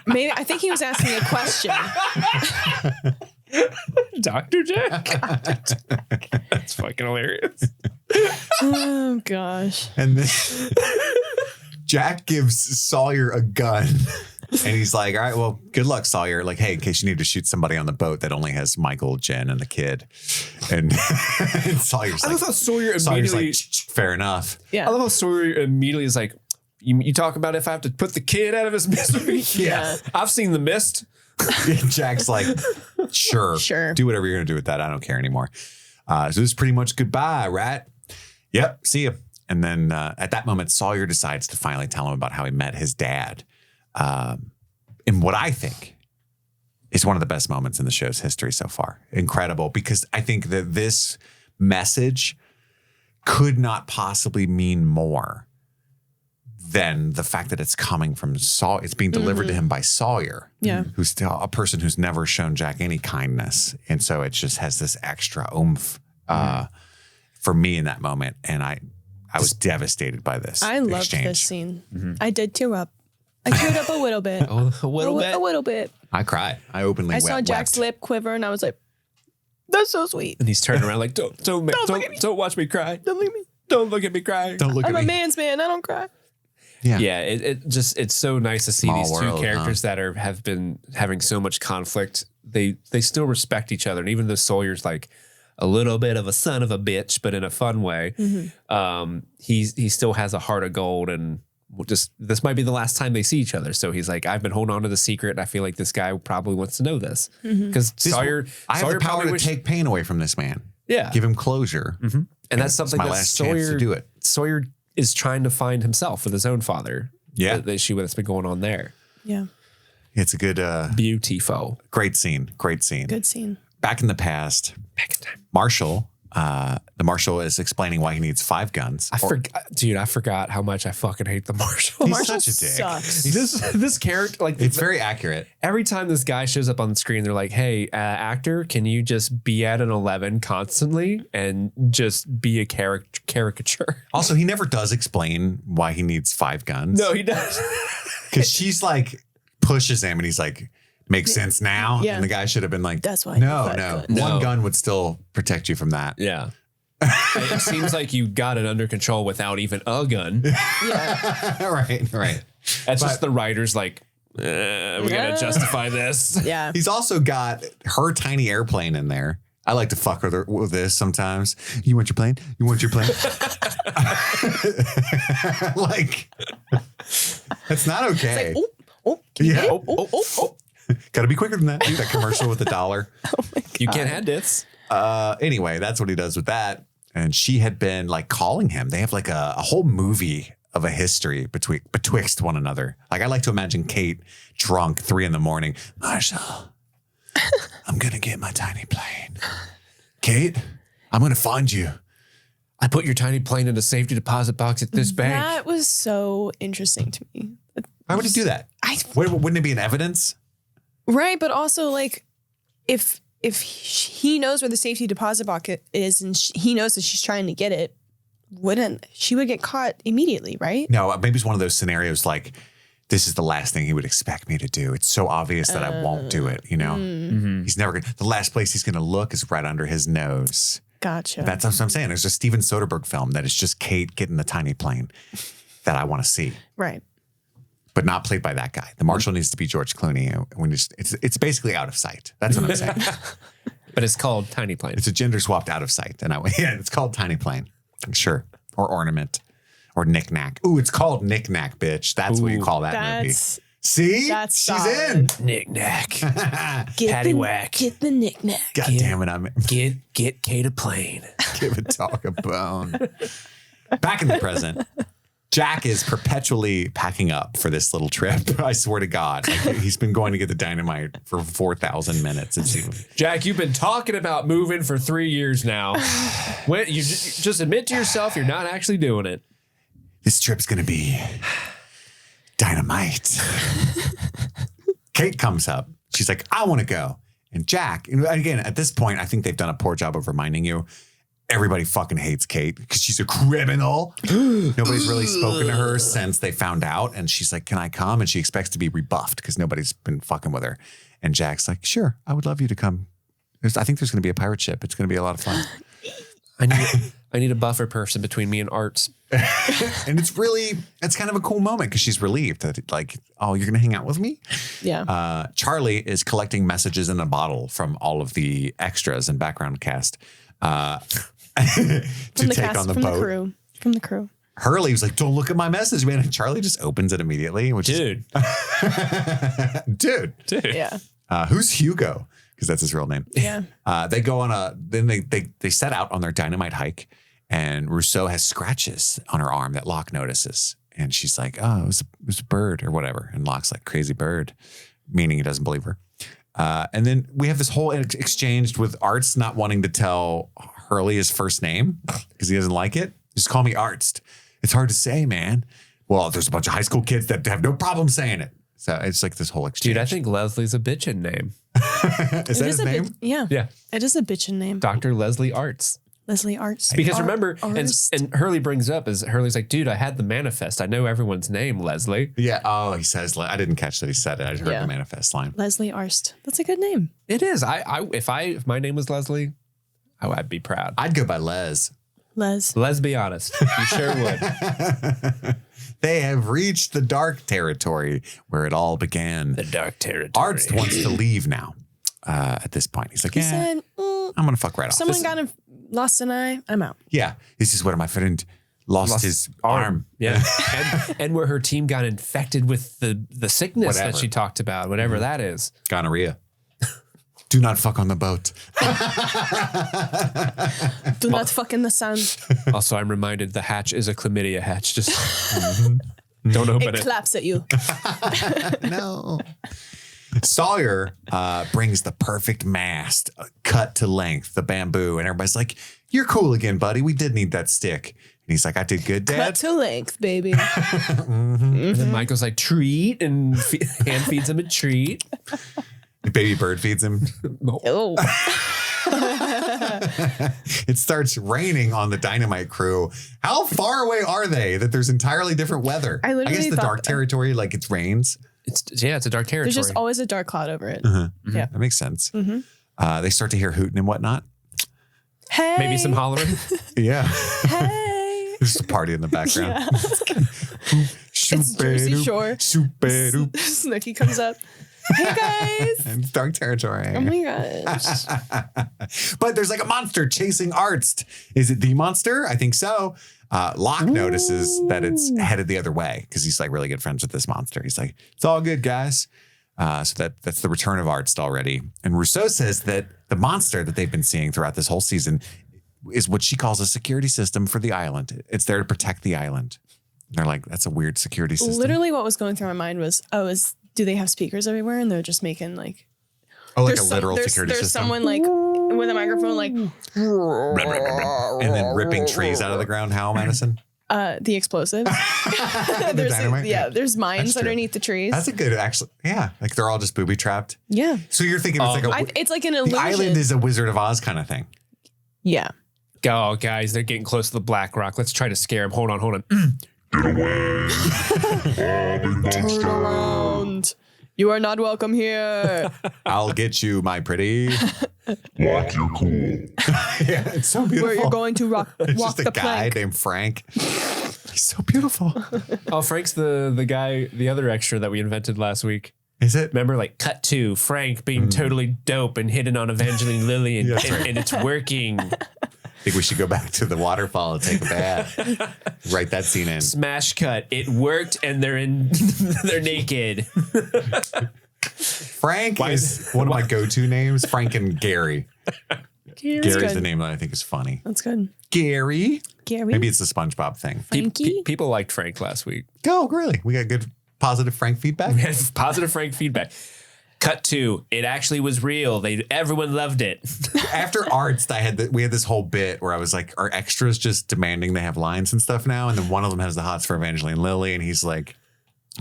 Maybe I think he was asking a question. Dr. Jack. That's fucking hilarious. Oh gosh. And then Jack gives Sawyer a gun. And he's like, all right, well, good luck, Sawyer. Like, hey, in case you need to shoot somebody on the boat that only has Michael, Jen, and the kid. And, and Sawyer's I like, love how Sawyer Sawyer's immediately. like, fair enough. Yeah. I love how Sawyer immediately is like, you talk about if I have to put the kid out of his misery. Yeah. I've seen The Mist. And Jack's like, sure. Do whatever you're going to do with that. I don't care anymore. So this is pretty much goodbye, right? Yep. See you. And then at that moment, Sawyer decides to finally tell him about how he met his dad. In what I think is one of the best moments in the show's history so far. Incredible, because I think that this message could not possibly mean more than the fact that it's coming from Sawyer. It's being delivered to him by Sawyer, who's still a person who's never shown Jack any kindness. And so it just has this extra oomph for me in that moment. And I was devastated by this. I loved this scene. I did tear up. I teared up a little bit. A little bit. I cried. I openly I saw Jack's lip quiver and I was like, that's so sweet. And he's turning around like, don't watch me cry. Don't leave me. Don't look at me crying. Don't look I'm at me. a man's man. I don't cry. Yeah, it's so nice to see Small these world, two characters that have been having so much conflict. They still respect each other, and even though Sawyer's like a little bit of a son of a bitch, but in a fun way, he still has a heart of gold, and this might be the last time they see each other. So he's like, I've been holding on to the secret, and I feel like this guy probably wants to know this because Sawyer have the power to take pain away from this man. Yeah, give him closure, and that's something my that last chance to do it. Sawyer is trying to find himself with his own father. Yeah. The issue that's been going on there. Yeah. It's a good, beautiful. Great scene. Great scene. Good scene. Back in the past, Marshall, the Marshal is explaining why he needs 5 guns. I forgot how much I fucking hate the Marshal. He's such a dick. Sucks. This character, like, it's very accurate. Every time this guy shows up on the screen, they're like, hey, actor, can you just be at an 11 constantly and just be a caricature? Also, he never does explain why he needs 5 guns. No, he does. Because she's like, pushes him and he's like, makes sense now. Yeah. And the guy should have been like, that's why. No. One gun would still protect you from that. Yeah. It seems like you got it under control without even a gun. Yeah. Right. That's just the writers like, we're going to justify this. Yeah. He's also got her tiny airplane in there. I like to fuck with this sometimes. You want your plane? You want your plane? Like, that's not okay. It's like, yeah. Oh. Got to be quicker than that. That commercial with the $1. Oh my God. You can't have this. Anyway, that's what he does with that. And she had been like calling him. They have like a whole movie of a history betwixt one another. Like I like to imagine Kate drunk 3 a.m. Marshall, I'm going to get my tiny plane. Kate, I'm going to find you. I put your tiny plane in a safety deposit box at this bank. That was so interesting to me. Why would he do that? Wouldn't it be an evidence? Right. But also like if he knows where the safety deposit box is and he knows that she's trying to get it, she would get caught immediately, right? No, maybe it's one of those scenarios like this is the last thing he would expect me to do. It's so obvious that I won't do it, you know? He's never going to. The last place he's going to look is right under his nose. Gotcha. That's what I'm saying. There's a Steven Soderbergh film that is just Kate getting the tiny plane that I want to see. Right. But not played by that guy. The Marshal needs to be George Clooney. It's basically out of sight. That's what I'm saying. But it's called Tiny Plane. It's a gender swapped out of sight. And it's called Tiny Plane. Sure. Or Ornament. Or Knick-Knack. Ooh, it's called Knick-Knack, bitch. That's what you call that movie. See? That's she's solid. in. Knick-Knack. Paddywhack. Get the knick-knack. God damn it. I'm Get Kate a plane. give a dog a bone. Back in the present. Jack is perpetually packing up for this little trip. I swear to God. Like, he's been going to get the dynamite for 4,000 minutes. Jack, you've been talking about moving for 3 years now. When you just admit to yourself you're not actually doing it. This trip's going to be dynamite. Kate comes up. She's like, I want to go. And Jack, and again, at this point, I think they've done a poor job of reminding you everybody fucking hates Kate because she's a criminal. Nobody's really spoken to her since they found out. And she's like, can I come? And she expects to be rebuffed because nobody's been fucking with her. And Jack's like, sure, I would love you to come I think there's going to be a pirate ship. It's going to be a lot of fun. I need a buffer person between me and Arts. And it's kind of a cool moment because she's relieved that like, oh, you're going to hang out with me? Yeah. Charlie is collecting messages in a bottle from all of the extras and background cast to take on the boat. From the crew. Hurley was like, don't look at my message, man. And Charlie just opens it immediately. Which Dude. Dude. Yeah. Who's Hugo? Because that's his real name. Yeah. They go on they set out on their dynamite hike, and Rousseau has scratches on her arm that Locke notices. And she's like, oh, it was a bird or whatever. And Locke's like, crazy bird, meaning he doesn't believe her. And then we have this whole exchange with Arts not wanting to tell Hurley his first name because he doesn't like it. Just call me Arts. It's hard to say, man. Well, there's a bunch of high school kids that have no problem saying it. So it's like this whole exchange. Dude, I think Leslie's a bitchin' name. Is that his name? Yeah. Yeah. It is a bitchin' name. Dr. Leslie Arts. Leslie Arts. Because remember, and Hurley brings up is Hurley's like, dude, I had the manifest. I know everyone's name, Leslie. Yeah. Oh, he says, I didn't catch that he said it. I just heard the manifest line. Leslie Arst. That's a good name. It is. If my name was Leslie, I'd be proud. I'd go by Les. Let's be honest. You sure would. They have reached the dark territory where it all began. The dark territory. Arts wants to leave now. At this point, he's like, He said, I'm gonna fuck right off. Someone lost an eye. I'm out. Yeah, this is where my friend lost his arm. Yeah, and where her team got infected with the sickness Whatever. that she talked about, whatever that is. Gonorrhea. Do not fuck on the boat. Do not fuck in the sun. Also, I'm reminded the hatch is a chlamydia hatch. Just don't open It it. claps at you. No. Sawyer brings the perfect mast cut to length, the bamboo, and everybody's like, you're cool again, buddy. We did need that stick. And he's like, I did good, Dad. Cut to length, baby. And then Michael's like, treat, and hand feeds him a treat. Baby bird feeds him. Oh. It starts raining on the dynamite crew. How far away are they that there's entirely different weather? I guess the dark territory, like it rains. It's a dark territory. There's just always a dark cloud over it. Yeah, Yeah. that makes sense. They start to hear hooting and whatnot. Hey. maybe some hollering. Yeah. Hey. There's a party in the background. It's Jersey Shore. Super-doop. Snooki comes up. Hey guys. And it's dark territory. Oh my gosh. But there's like a monster chasing Arzt. Is it the monster? I think so. Locke notices that it's headed the other way because he's like really good friends with this monster. He's like, it's all good, guys. So that's the return of Arzt already. And Rousseau says that the monster that they've been seeing throughout this whole season is what she calls a security system for the island. It's there to protect the island. They're like, that's a weird security system. Literally what was going through my mind was, do they have speakers everywhere? And they're just making like... Oh, like a literal security there's system. someone like with a microphone like... And then ripping trees out of the ground. How, Madison? The explosives. The dynamite? There's mines That's true. underneath the trees. That's a good, actually. Yeah. Like they're all just booby trapped. Yeah. So you're thinking it's like It's like an the illusion. island is a Wizard of Oz kind of thing. Yeah. Oh, guys, they're getting close to the Black Rock. Let's try to scare them. Hold on. Turn around. You are not welcome here. I'll get you, my pretty. Lock, you're cool. Yeah, it's so beautiful. Where you're going to walk It's just a the guy plank. named Frank. He's so beautiful. Oh, Frank's the guy, the other extra that we invented last week. Is it? Remember, like, cut to Frank being totally dope and hitting on Evangeline Lilly, and, That's right. and it's working. I think we should go back to the waterfall and take a bath. Write that scene in. Smash cut. It worked, and they're naked. Frank is one of my go-to names. Frank and Gary. Gary's good. the name that I think is funny. That's good. Gary. Gary. Maybe it's the SpongeBob thing. Frankie. People liked Frank last week. Oh, really? We got good positive Frank feedback? We had positive Frank feedback. Cut to, it actually was real. Everyone loved it. After Arts, we had this whole bit where I was like, are extras just demanding they have lines and stuff now? And then one of them has the hots for Evangeline Lilly, and he's like,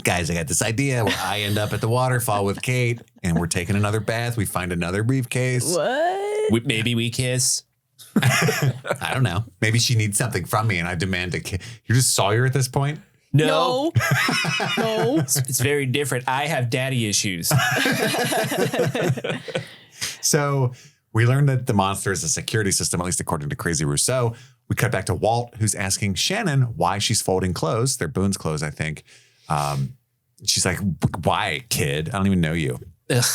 guys, I got this idea where I end up at the waterfall with Kate, and we're taking another bath. We find another briefcase. What? Maybe we kiss. I don't know. Maybe she needs something from me, and I demand a kiss. You're just Sawyer at this point? No. No. It's very different. I have daddy issues. So We learned that the monster is a security system, at least according to Crazy Rousseau. We cut back to Walt, who's asking Shannon why she's folding clothes. They're Boone's clothes, I think. She's like, why, kid? I don't even know you. Ugh.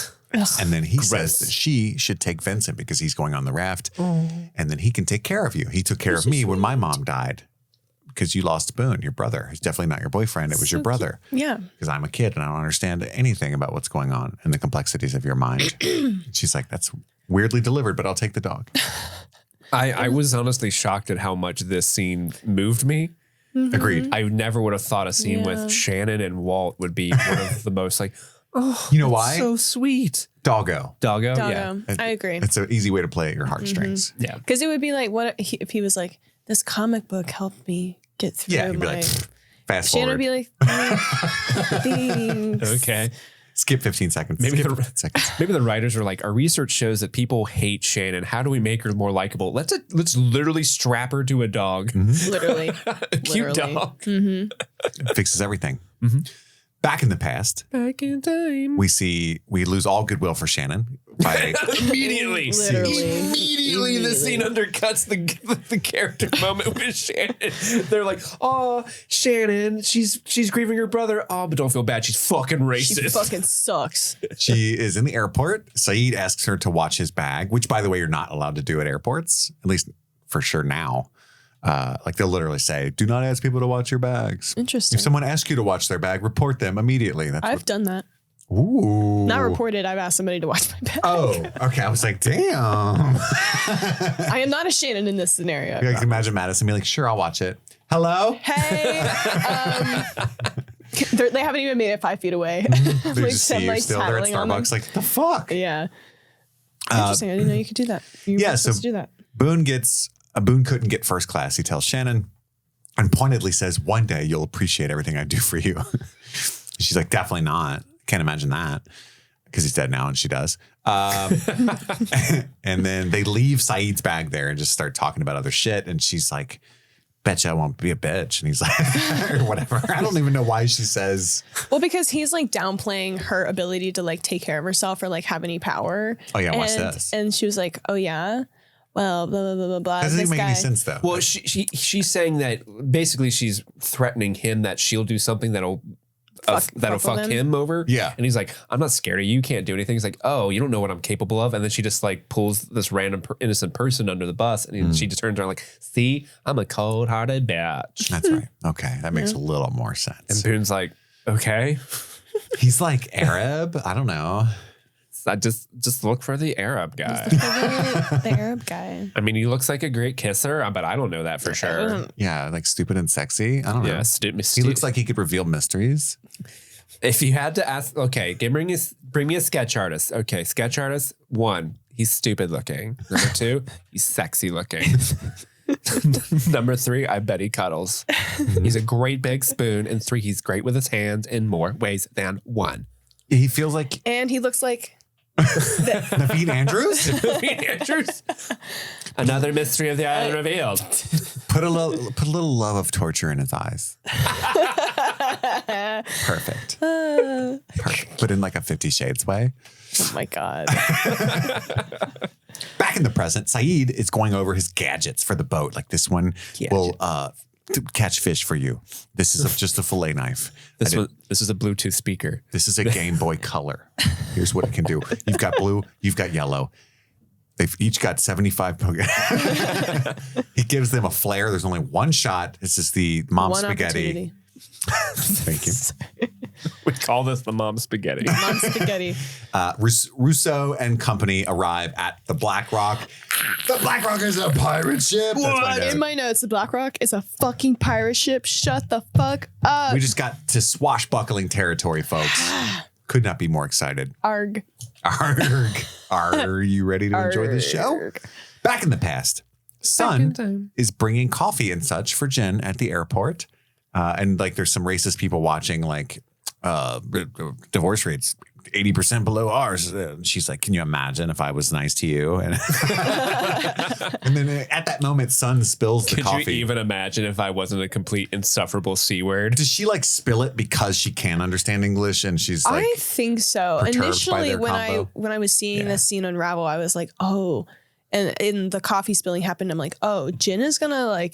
And then he says that she should take Vincent because he's going on the raft. And then he can take care of you. He took care of me when my mom died because you lost Boone, your brother. He's definitely not your boyfriend. It was your brother. Yeah. Because I'm a kid and I don't understand anything about what's going on and the complexities of your mind. She's like, that's weirdly delivered, but I'll take the dog. I was honestly shocked at how much this scene moved me. Agreed. I never would have thought a scene with Shannon and Walt would be one of the most like, oh, You know why? so sweet. Doggo. Doggo? Doggo. I agree. It's an easy way to play at your heartstrings. Yeah. Because it would be like, what if he was like, this comic book helped me get through Yeah, he'd be my... like, fast Shannon forward. would be like, thanks. Okay. Skip 15 seconds. Maybe Skip the- 15 seconds. Maybe the writers are like, our research shows that people hate Shannon. How do we make her more likable? Let's literally strap her to a dog. Literally. A cute dog. It fixes everything. Back in the past, Back in time. we lose all goodwill for Shannon by Immediately. Literally. Immediately the scene undercuts the character moment with Shannon. They're like, oh, Shannon, she's grieving her brother. Oh, but don't feel bad. She's fucking racist. She fucking sucks. she is in the airport. Saeed asks her to watch his bag, which, by the way, you're not allowed to do at airports, at least for sure now. Like they'll literally say, do not ask people to watch your bags. Interesting. If someone asks you to watch their bag, report them immediately. That's I've done that. Ooh. Not reported. I've asked somebody to watch my bag. Oh, okay. I was like, damn. I am not a Shannon in this scenario. I can imagine Madison be like, sure, I'll watch it. Hello? Hey, they haven't even made it 5 feet away. They just see you still. They're at tattling on them. Starbucks. Like, the fuck? Yeah. Interesting. I didn't know you could do that. You yeah, were so supposed to do that. Boone couldn't get first class. He tells Shannon and pointedly says, one day you'll appreciate everything I do for you. She's like, definitely not. Can't imagine that because he's dead now and she does. And then they leave Saeed's bag there and just start talking about other shit. And she's like, betcha I won't be a bitch. And he's like, or whatever. I don't even know why she says. Well, because he's like downplaying her ability to like take care of herself or like have any power. Oh, yeah, watch and, this. And she was like, oh, yeah. Well, blah, blah, blah, blah, blah. Doesn't This even make guy. any sense, though. Well, she's saying that basically she's threatening him that she'll do something that'll fuck him over. Yeah. And he's like, I'm not scared of you. You can't do anything. He's like, oh, you don't know what I'm capable of. And then she just like pulls this random innocent person under the bus. And she just turns around like, see, I'm a cold-hearted bitch. That's right. Okay. That makes a little more sense. And Boone's like, okay. He's like Arab. I don't know. I just look for the Arab guy. The Arab guy. I mean, he looks like a great kisser, but I don't know that for sure. Yeah, like stupid and sexy. I don't know. Yeah, He looks like he could reveal mysteries. If you had to ask, okay, bring me a sketch artist. Okay, sketch artist, 1, he's stupid looking. Number 2, he's sexy looking. Number 3, I bet he cuddles. He's a great big spoon. And 3, he's great with his hands in more ways than 1. He feels like And he looks like Naveen Andrews. Andrews. Another mystery of the island revealed. Put a little love of torture in his eyes. Perfect. Perfect. But in like a 50 Shades way. oh my God. Back in the present, Saeed is going over his gadgets for the boat. Like this one will catch fish for you. This is just a fillet knife. This is a Bluetooth speaker. This is a Game Boy Color. Here's what it can do. You've got blue, you've got yellow. They've each got 75. He gives them a flare. There's only one shot. This is the mom One spaghetti. opportunity. Thank you. We call this the mom spaghetti. Mom spaghetti. Rousseau and company arrive at the Black Rock. The Black Rock is a pirate ship. That's my note. In my notes, the Black Rock is a fucking pirate ship. Shut the fuck up. We just got to swashbuckling territory, folks. Could not be more excited. Arg. Arg. Are you ready to enjoy the show? Arg. Back in the past, Son is bringing coffee and such for Jen at the airport. And like there's some racist people watching, like divorce rates 80% below ours. And she's like, can you imagine if I was nice to you? And, and then at that moment, Sun spills the coffee. Could you even imagine if I wasn't a complete insufferable C word? Does she like spill it because she can understand English and she's like, I think so. perturbed by Initially, their combo? when I was seeing this scene unravel, I was like, oh. And in the coffee spilling happened, I'm like, oh, Jin is gonna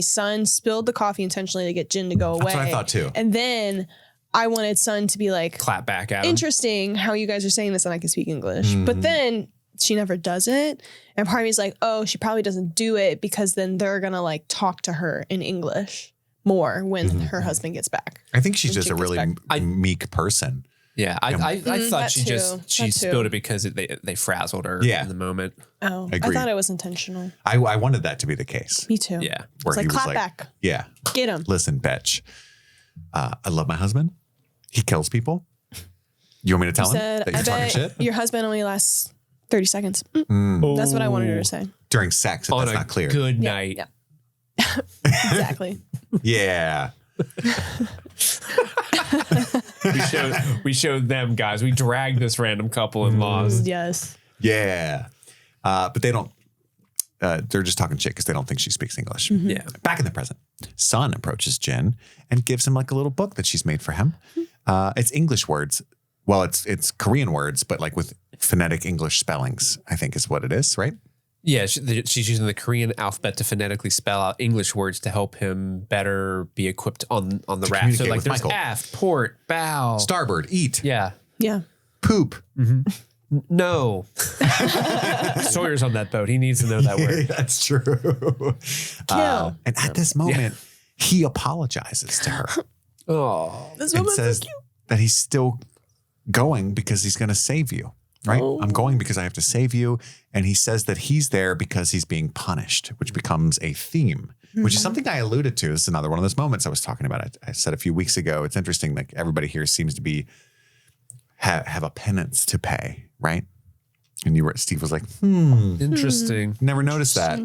Sun spilled the coffee intentionally to get Jin to go away. That's what I thought too. And then I wanted Sun to be like, Clap back at him. interesting how you guys are saying this and I can speak English. But then she never does it. And part of me is like, oh, she probably doesn't do it because then they're gonna like talk to her in English more when her husband gets back. I think she's just a Jin gets really back. meek person. Yeah, I thought that she too. she That spilled too. it because they frazzled her Yeah. in the moment. Oh, I Agreed. thought it was intentional. I wanted that to be the case. Me too. Yeah. Where It's like, he was clap like, back. yeah, Get him. listen, bitch. I love my husband. He kills people. You want me to tell him Said, that you're I talking bet shit? your husband only lasts 30 seconds. That's what I wanted her to say. During sex, if On that's a not clear. good Yeah, night. yeah. Exactly. Yeah. We showed them, guys. We dragged this random couple in laws. Yes. Yeah. But they don't, they're just talking shit because they don't think she speaks English. Yeah. Back in the present, Sun approaches Jin and gives him like a little book that she's made for him. It's English words. Well, it's Korean words, but like with phonetic English spellings, I think is what it is, right? Yeah, she's using the Korean alphabet to phonetically spell out English words to help him better be equipped on the raft. So communicate like with there's Michael. aft, port, bow. Starboard, eat, Yeah. Yeah. poop. No. Sawyer's on that boat. He needs to know that word. That's true. And at this moment, he apologizes to her Oh. This and woman's so says cute. that he's still going because he's going to save you, right? Oh. I'm going because I have to save you. And he says that he's there because he's being punished, which becomes a theme, which is something I alluded to. This is another one of those moments I was talking about. I said a few weeks ago, it's interesting. Like everybody here seems to be have a penance to pay, right? And Steve was like, Interesting. never noticed that.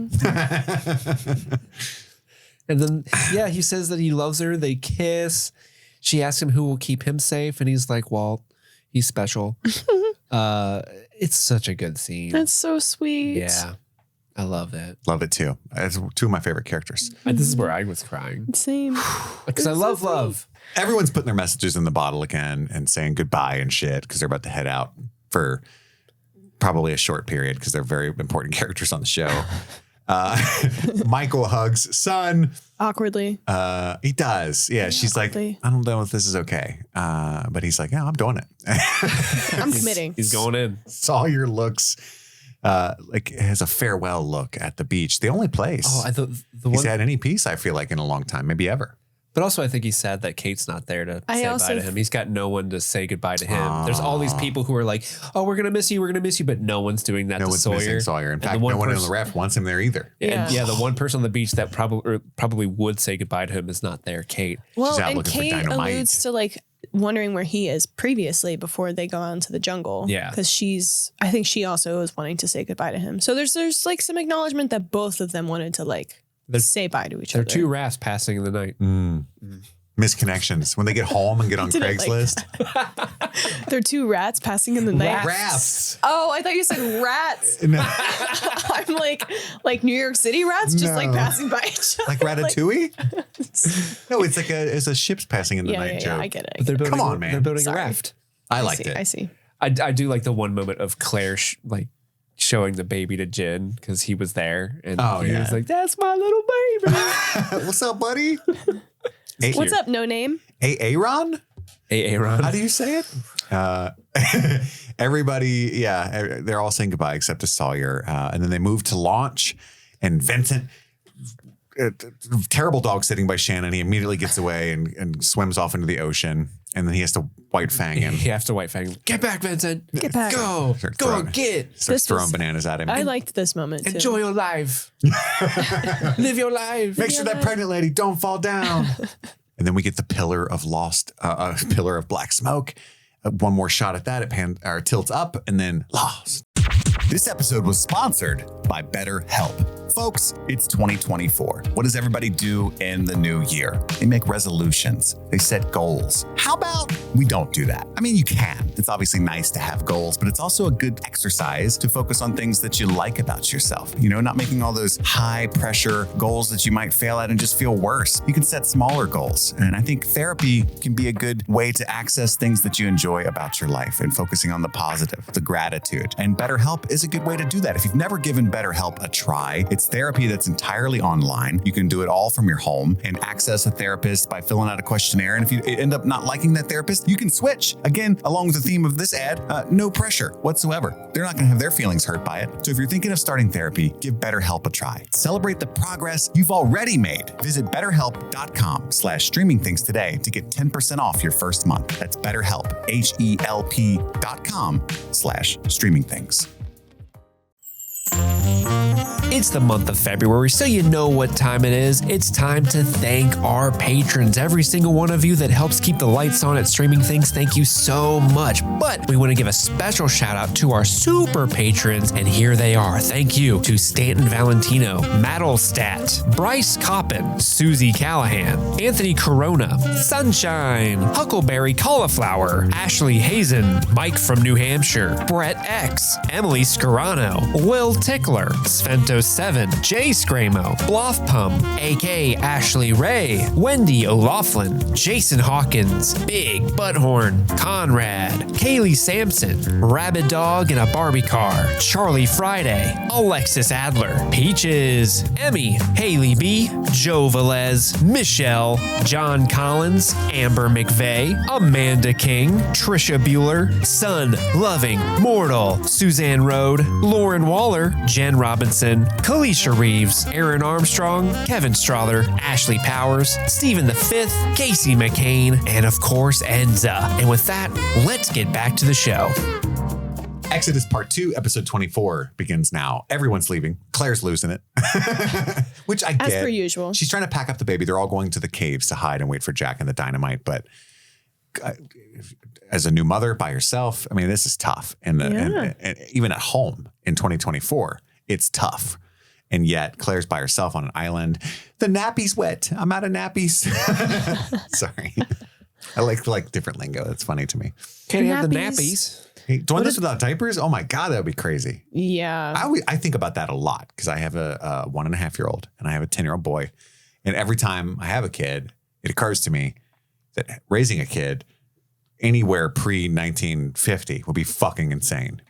And then, yeah, he says that he loves her. They kiss. She asks him who will keep him safe. And he's like, Walt, he's special. It's such a good scene. That's so sweet. Yeah. I love it. Love it too. It's two of my favorite characters. This is where I was crying. Same. Because I love love. Everyone's putting their messages in the bottle again and saying goodbye and shit because they're about to head out for probably a short period because they're very important characters on the show. Michael hugs Sun. Awkwardly. He does. Yeah, she's like, awkwardly. I don't know if this is okay. But he's like, yeah, I'm doing it. I'm committing. He's going in. Sawyer looks like has a farewell look at the beach. The only place Oh, the he's one. had any peace, I feel like, in a long time, maybe ever. But also, I think he's sad that Kate's not there to say bye to him. He's got no one to say goodbye to him. There's all these people who are like, "Oh, we're gonna miss you. We're gonna miss you," but no one's doing that No to one's Sawyer. missing Sawyer. In And fact, the no one one in person- the ref wants him there either. Yeah. And the one person on the beach that probably would say goodbye to him is not there. Kate. Well, out and looking for Kate dynamite. alludes to like wondering where he is previously before they go out into the jungle. Yeah. Because I think she also is wanting to say goodbye to him. So there's like some acknowledgement that both of them wanted to like say bye to each There other. are two rafts passing in the night. Misconnections. When they get home and get on Did it like Craigslist. There are two rats passing in the night. Rafts. Oh, I thought you said rats. No, I'm like New York City rats just like No. passing by each other. like Ratatouille? No, it's like a ship's passing in the night joke. I get it. But they're building, Come on, man. They're building Sorry. a raft. I liked it. I see. I do like the one moment of Claire showing the baby to Jin because he was there and he was like, "That's my little baby." What's up, buddy? What's up, no name? Aaron? Aaron. How do you say it? Everybody, they're all saying goodbye except to Sawyer. And then they move to launch, and Vincent, terrible dog sitting by Shannon. He immediately gets away and swims off into the ocean. And then he has to white fang him. He has to white fang. Get back, Vincent. Get back. Go. Start Go throwing- and get. Starts This throwing was- bananas at him. I liked this moment too. Enjoy your life. Live your life. Make sure that pregnant lady don't fall down. And then we get the pillar of pillar of black smoke. One more shot at that. It tilts up and then lost. This episode was sponsored by by BetterHelp. Folks, it's 2024. What does everybody do in the new year? They make resolutions. They set goals. How about we don't do that? I mean, you can. It's obviously nice to have goals, but it's also a good exercise to focus on things that you like about yourself. You know, not making all those high pressure goals that you might fail at and just feel worse. You can set smaller goals. And I think therapy can be a good way to access things that you enjoy about your life and focusing on the positive, the gratitude. And BetterHelp is a good way to do that. If you've never given BetterHelp a try, it's therapy that's entirely online. You can do it all from your home and access a therapist by filling out a questionnaire. And if you end up not liking that therapist, you can switch. Again, along with the theme of this ad, no pressure whatsoever. They're not going to have their feelings hurt by it. So if you're thinking of starting therapy, give BetterHelp a try. Celebrate the progress you've already made. Visit BetterHelp.com/streamingthings today to get 10% off your first month. That's BetterHelp, HELP.com/streamingthings. It's the month of February, so you know what time it is. It's time to thank our patrons. Every single one of you that helps keep the lights on at Streaming Things, thank you so much. But we want to give a special shout out to our super patrons, and here they are. Thank you to Stanton Valentino, Maddlestat, Bryce Coppin, Susie Callahan, Anthony Corona, Sunshine, Huckleberry Cauliflower, Ashley Hazen, Mike from New Hampshire, Brett X, Emily Scarano, Will Tickler, Svento 7, Jay Scramo, Bloffpum, AK Ashley Ray, Wendy O'Laughlin, Jason Hawkins, Big Butthorn, Conrad, Kaylee Sampson, Rabbit Dog in a Barbie Car, Charlie Friday, Alexis Adler, Peaches, Emmy, Haley B, Joe Velez, Michelle, John Collins, Amber McVeigh, Amanda King, Trisha Bueller, Sun Loving Mortal, Suzanne Rode, Lauren Waller, Jen Robinson, Kalisha Reeves, Aaron Armstrong, Kevin Strother, Ashley Powers, Stephen V, Casey McCain, and of course, Enza. And with that, let's get back to the show. Exodus Part 2, Episode 24 begins now. Everyone's leaving. Claire's losing it. Which I get. As per usual. She's trying to pack up the baby. They're all going to the caves to hide and wait for Jack and the dynamite. But as a new mother by herself, I mean, this is tough. And even at home in 2024, it's tough. And yet Claire's by herself on an island. The nappy's wet. I'm out of nappies. Sorry. I like different lingo. That's funny to me. Can't have the nappies. Hey, doing this without diapers? Oh my God, that would be crazy. Yeah. I think about that a lot because I have a 1.5-year-old and I have a 10-year-old boy. And every time I have a kid, it occurs to me that raising a kid anywhere pre-1950 would be fucking insane.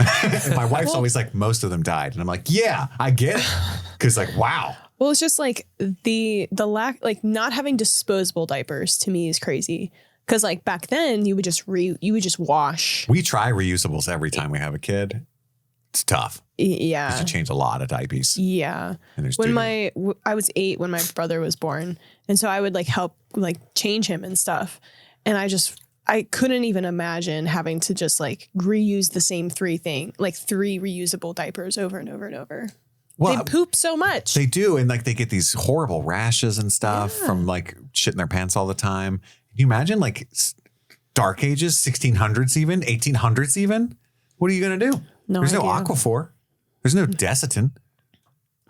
And my wife's always like, most of them died. And I'm like, yeah, I get it. Because like, wow. Well, it's just like the lack, like not having disposable diapers to me is crazy. Because like back then you would just wash. We try reusables every time we have a kid. It's tough. Yeah. You should change a lot of diapers. Yeah. And there's I was 8 when my brother was born. And so I would like help like change him and stuff. And I couldn't even imagine having to just like reuse the same 3 reusable diapers over and over and over. Well, they poop so much. They do. And like they get these horrible rashes and stuff from like shitting their pants all the time. Can you imagine like dark ages, 1600s even, 1800s even? What are you going to do? There's no Aquaphor. There's no Desitin.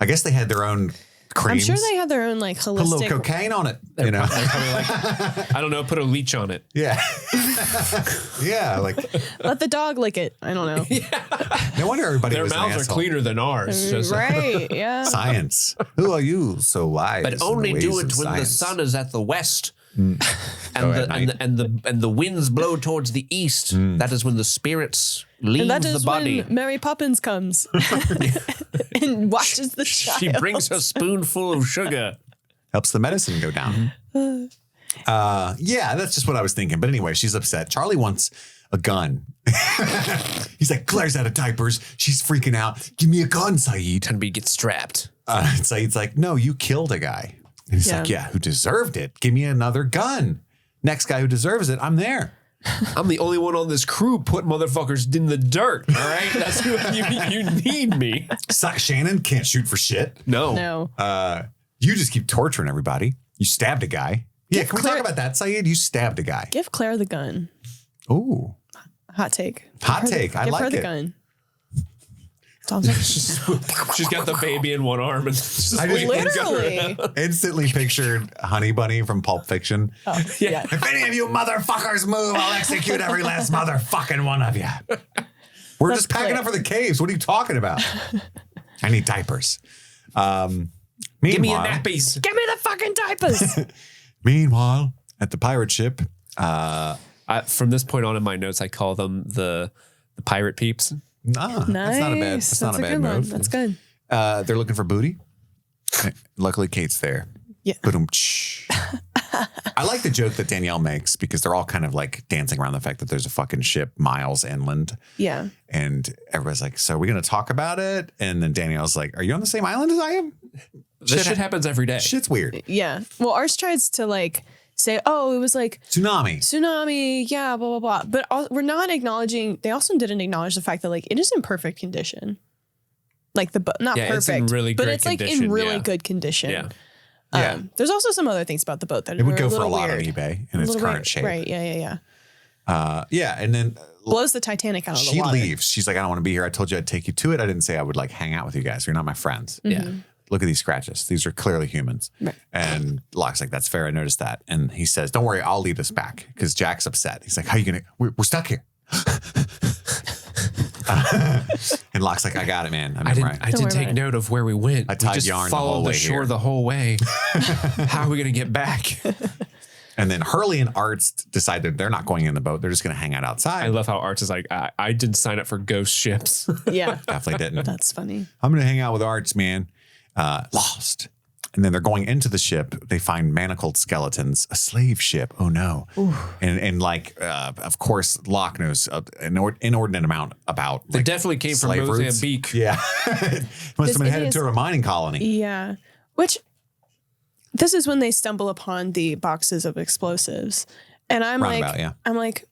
I guess they had their own creams. I'm sure they had their own like holistic. Put a little cocaine on it. You know? Probably like, I don't know, put a leech on it. Yeah. Yeah. Like let the dog lick it. I don't know. No wonder everybody Their was an mouths are asshole. cleaner than ours. Just, Right. Yeah. Science. Who are you so wise? but only do it when the sun is at the west. And the winds blow towards the east. That is when the spirits leave And that the is body. when Mary Poppins comes and watches the child. She brings a spoonful of sugar. Helps the medicine go down. Yeah, that's just what I was thinking. But anyway, she's upset. Charlie wants a gun. He's like, Claire's out of diapers. She's freaking out. Give me a gun, Saeed. And we get strapped. Saeed's like, no, you killed a guy. And he's like, yeah, who deserved it? Give me another gun. Next guy who deserves it, I'm there. I'm the only one on this crew put motherfuckers in the dirt. All right, that's who you need me. Shannon can't shoot for shit. No. You just keep torturing everybody. You stabbed a guy. Yeah, can we talk about that, Saeed? You stabbed a guy. Give Claire the gun. Ooh. Hot take. Hot take. I like it. Give her the gun. She's got the baby in one arm and just I just Literally. instantly pictured Honey Bunny from Pulp Fiction. Oh, yeah. If any of you motherfuckers move, I'll execute every last motherfucking one of you. We're just packing up for the caves. What are you talking about? I need diapers. give me your Meanwhile, nappies. Give me the fucking diapers. meanwhile, at the pirate ship, From this point on in my notes, I call them the pirate peeps. Nice. That's not a bad good one. move. That's good. They're looking for booty. Luckily, Kate's there. Yeah. Boom. I like the joke that Danielle makes because they're all kind of like dancing around the fact that there's a fucking ship miles inland. Yeah. And everybody's like, so are we going to talk about it? And then Danielle's like, are you on the same island as I am? This shit happens every day. Shit's weird. Yeah. Well, Ars tries to like say, oh, it was like Tsunami. yeah, blah, blah, blah. But we're not acknowledging, they also didn't acknowledge the fact that like it is in perfect condition. Like the boat, not Yeah, perfect, it's in really but great it's like in condition, really yeah. good condition. Yeah. Yeah. There's also some other things about the boat that It would are go a for a little lot weird. on eBay in A its little current weird. shape. Right. Yeah. Yeah. And then Blows the Titanic out of the she water. leaves. She's like, I don't want to be here. I told you I'd take you to it. I didn't say I would like hang out with you guys. You're not my friends. Yeah. Look at these scratches. These are clearly humans. Right. And Locke's like, that's fair. I noticed that. And he says, don't worry, I'll lead us back. Because Jack's upset. He's like, how are you going to, we're stuck here. And Locke's like, I got it, man. I right. did worry take about it. note of where we went. I tied we just yarn the whole followed the way shore here. the whole way. How are we going to get back? And then Hurley and Arts decided they're not going in the boat. They're just going to hang out outside. I love how Arts is like, I didn't sign up for ghost ships. Yeah. Definitely didn't. That's funny. I'm going to hang out with Arts, man. Lost. And then they're going into the ship. They find manacled skeletons, a slave ship. Oh no. And like, of course, Locke knows an inordinate amount about. They like, definitely came from slave routes. Mozambique. Yeah. Must have been headed is- to a mining colony. Yeah. Which this is when they stumble upon the boxes of explosives. And I'm Roundabout, like, yeah. I'm like,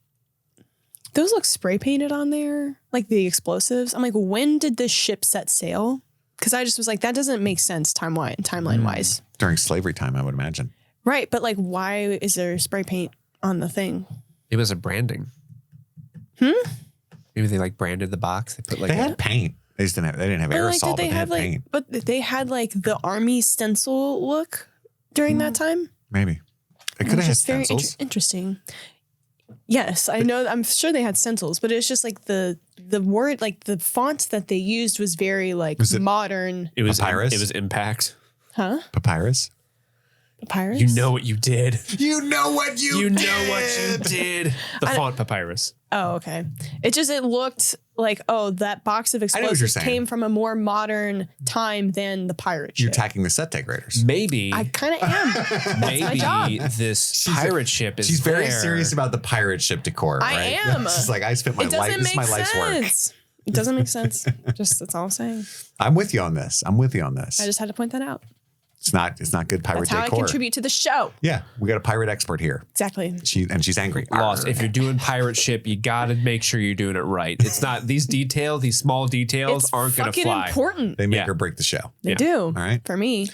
those look spray painted on there, like the explosives. I'm like, when did this ship set sail? Because I just was like, that doesn't make sense timeline wise. During slavery time, I would imagine. Right. But like, why is there spray paint on the thing? It was a branding. Maybe they like branded the box. They put like They had paint. They just didn't have. They didn't have But, like, aerosol, but they had like, paint. but they had like the army stencil look during that time. Maybe they could have had Just very stencils. interesting. Yes, I know. I'm sure they had stencils, but it's just like the word, like the font that they used was very like Was it- modern. it was Papyrus? It was Impact. Huh? Papyrus. Papyrus? You know what you did. You know what You know what you did. The font Papyrus. Oh, okay. It looked like, oh, that box of know what you're explosives saying. came from a more modern time than the pirate You're ship. attacking the set decorators. Maybe, I kind of am. maybe job. this pirate ship is She's very there. serious about the pirate ship decor. I right? am. She's like, I spent my It life. doesn't This is make my life's work. sense. It doesn't make sense. Just that's all I'm saying. I'm with you on this. I just had to point that out. It's not good pirate That's how I decor. contribute to the show. Yeah, we got a pirate expert here. Exactly. She's angry. Lost. If you're doing pirate ship, you got to make sure you're doing it right. It's not these small details It's aren't going to fucking fly. important. They make Yeah. or break the show. They Yeah. do. All right. For me.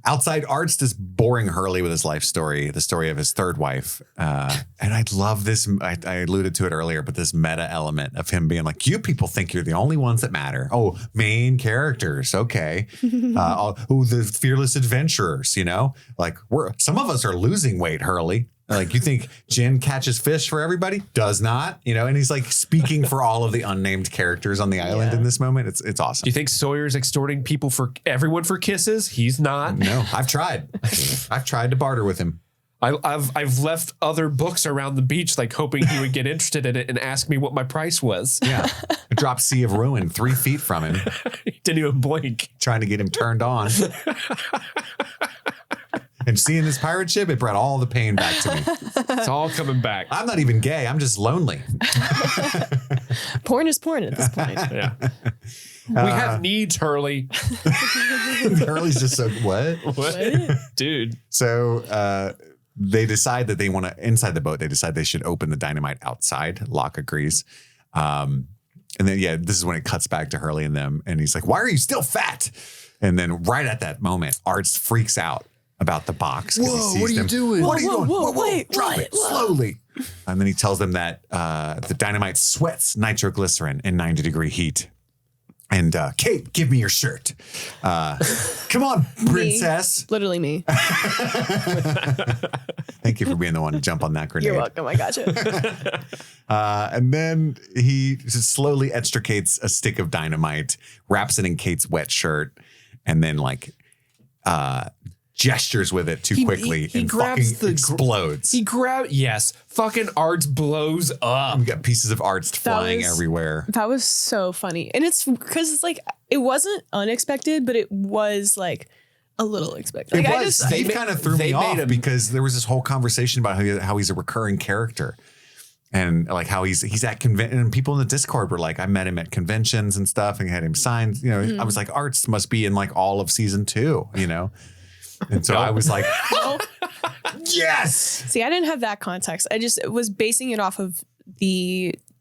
Outside, Art's just boring Hurley with his life story, the story of his third wife. And I love this. I alluded to it earlier, but this meta element of him being like, you people think you're the only ones that matter. Oh, main characters. Okay. The fearless adventurers, like some of us are losing weight, Hurley. Like, you think Jen catches fish for everybody? Does not, and he's like speaking for all of the unnamed characters on the island in this moment. It's awesome. Do you think Sawyer's extorting people everyone for kisses? He's not. No, I've tried. I've tried to barter with him. I've left other books around the beach, like hoping he would get interested in it and ask me what my price was. Yeah. I dropped Sea of Ruin 3 feet from him, He didn't even blink. trying to get him turned on. And seeing this pirate ship, it brought all the pain back to me. It's all coming back. I'm not even gay. I'm just lonely. Porn is porn at this point. Yeah. We have needs, Hurley. Hurley's just so, what? What? Dude. So they decide that they want to, inside the boat, they decide they should open the dynamite outside. Locke agrees. And then, this is when it cuts back to Hurley and them. And he's like, why are you still fat? And then right at that moment, Arts freaks out about the box. Whoa, what are you doing? What are you doing? Whoa, wait, Drop what? it slowly. And then he tells them that the dynamite sweats nitroglycerin in 90-degree heat. And Kate, give me your shirt. Come on, princess. Literally me. Thank you for being the one to jump on that grenade. You're welcome. I got you. And then he just slowly extricates a stick of dynamite, wraps it in Kate's wet shirt, and then gestures with it too quickly and fucking explodes. Fucking Arts blows up. We got pieces of Arts flying everywhere. That was so funny. And it's because it's like, it wasn't unexpected, but it was like a little expected. Like, It was. Steve kind of threw me off because there was this whole conversation about how he's a recurring character. And like how he's at convention, and people in the Discord were like, I met him at conventions and stuff and had him signed. You know, I was like, Arts must be in like all of season 2, you know? And so I was like, yes. See, I didn't have that context. I just was basing it off of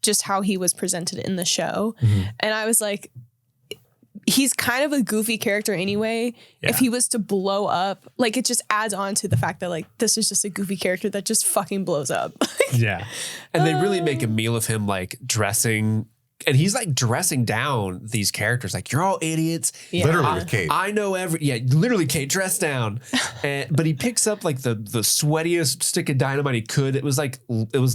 just how he was presented in the show. Mm-hmm. And I was like, he's kind of a goofy character anyway. Yeah. If he was to blow up, like it just adds on to the fact that like this is just a goofy character that just fucking blows up. Yeah. And they really make a meal of him like dressing. And he's like dressing down these characters like, you're all idiots. Yeah. Literally with Kate. I know literally Kate dressed down. But he picks up like the sweatiest stick of dynamite he could. It was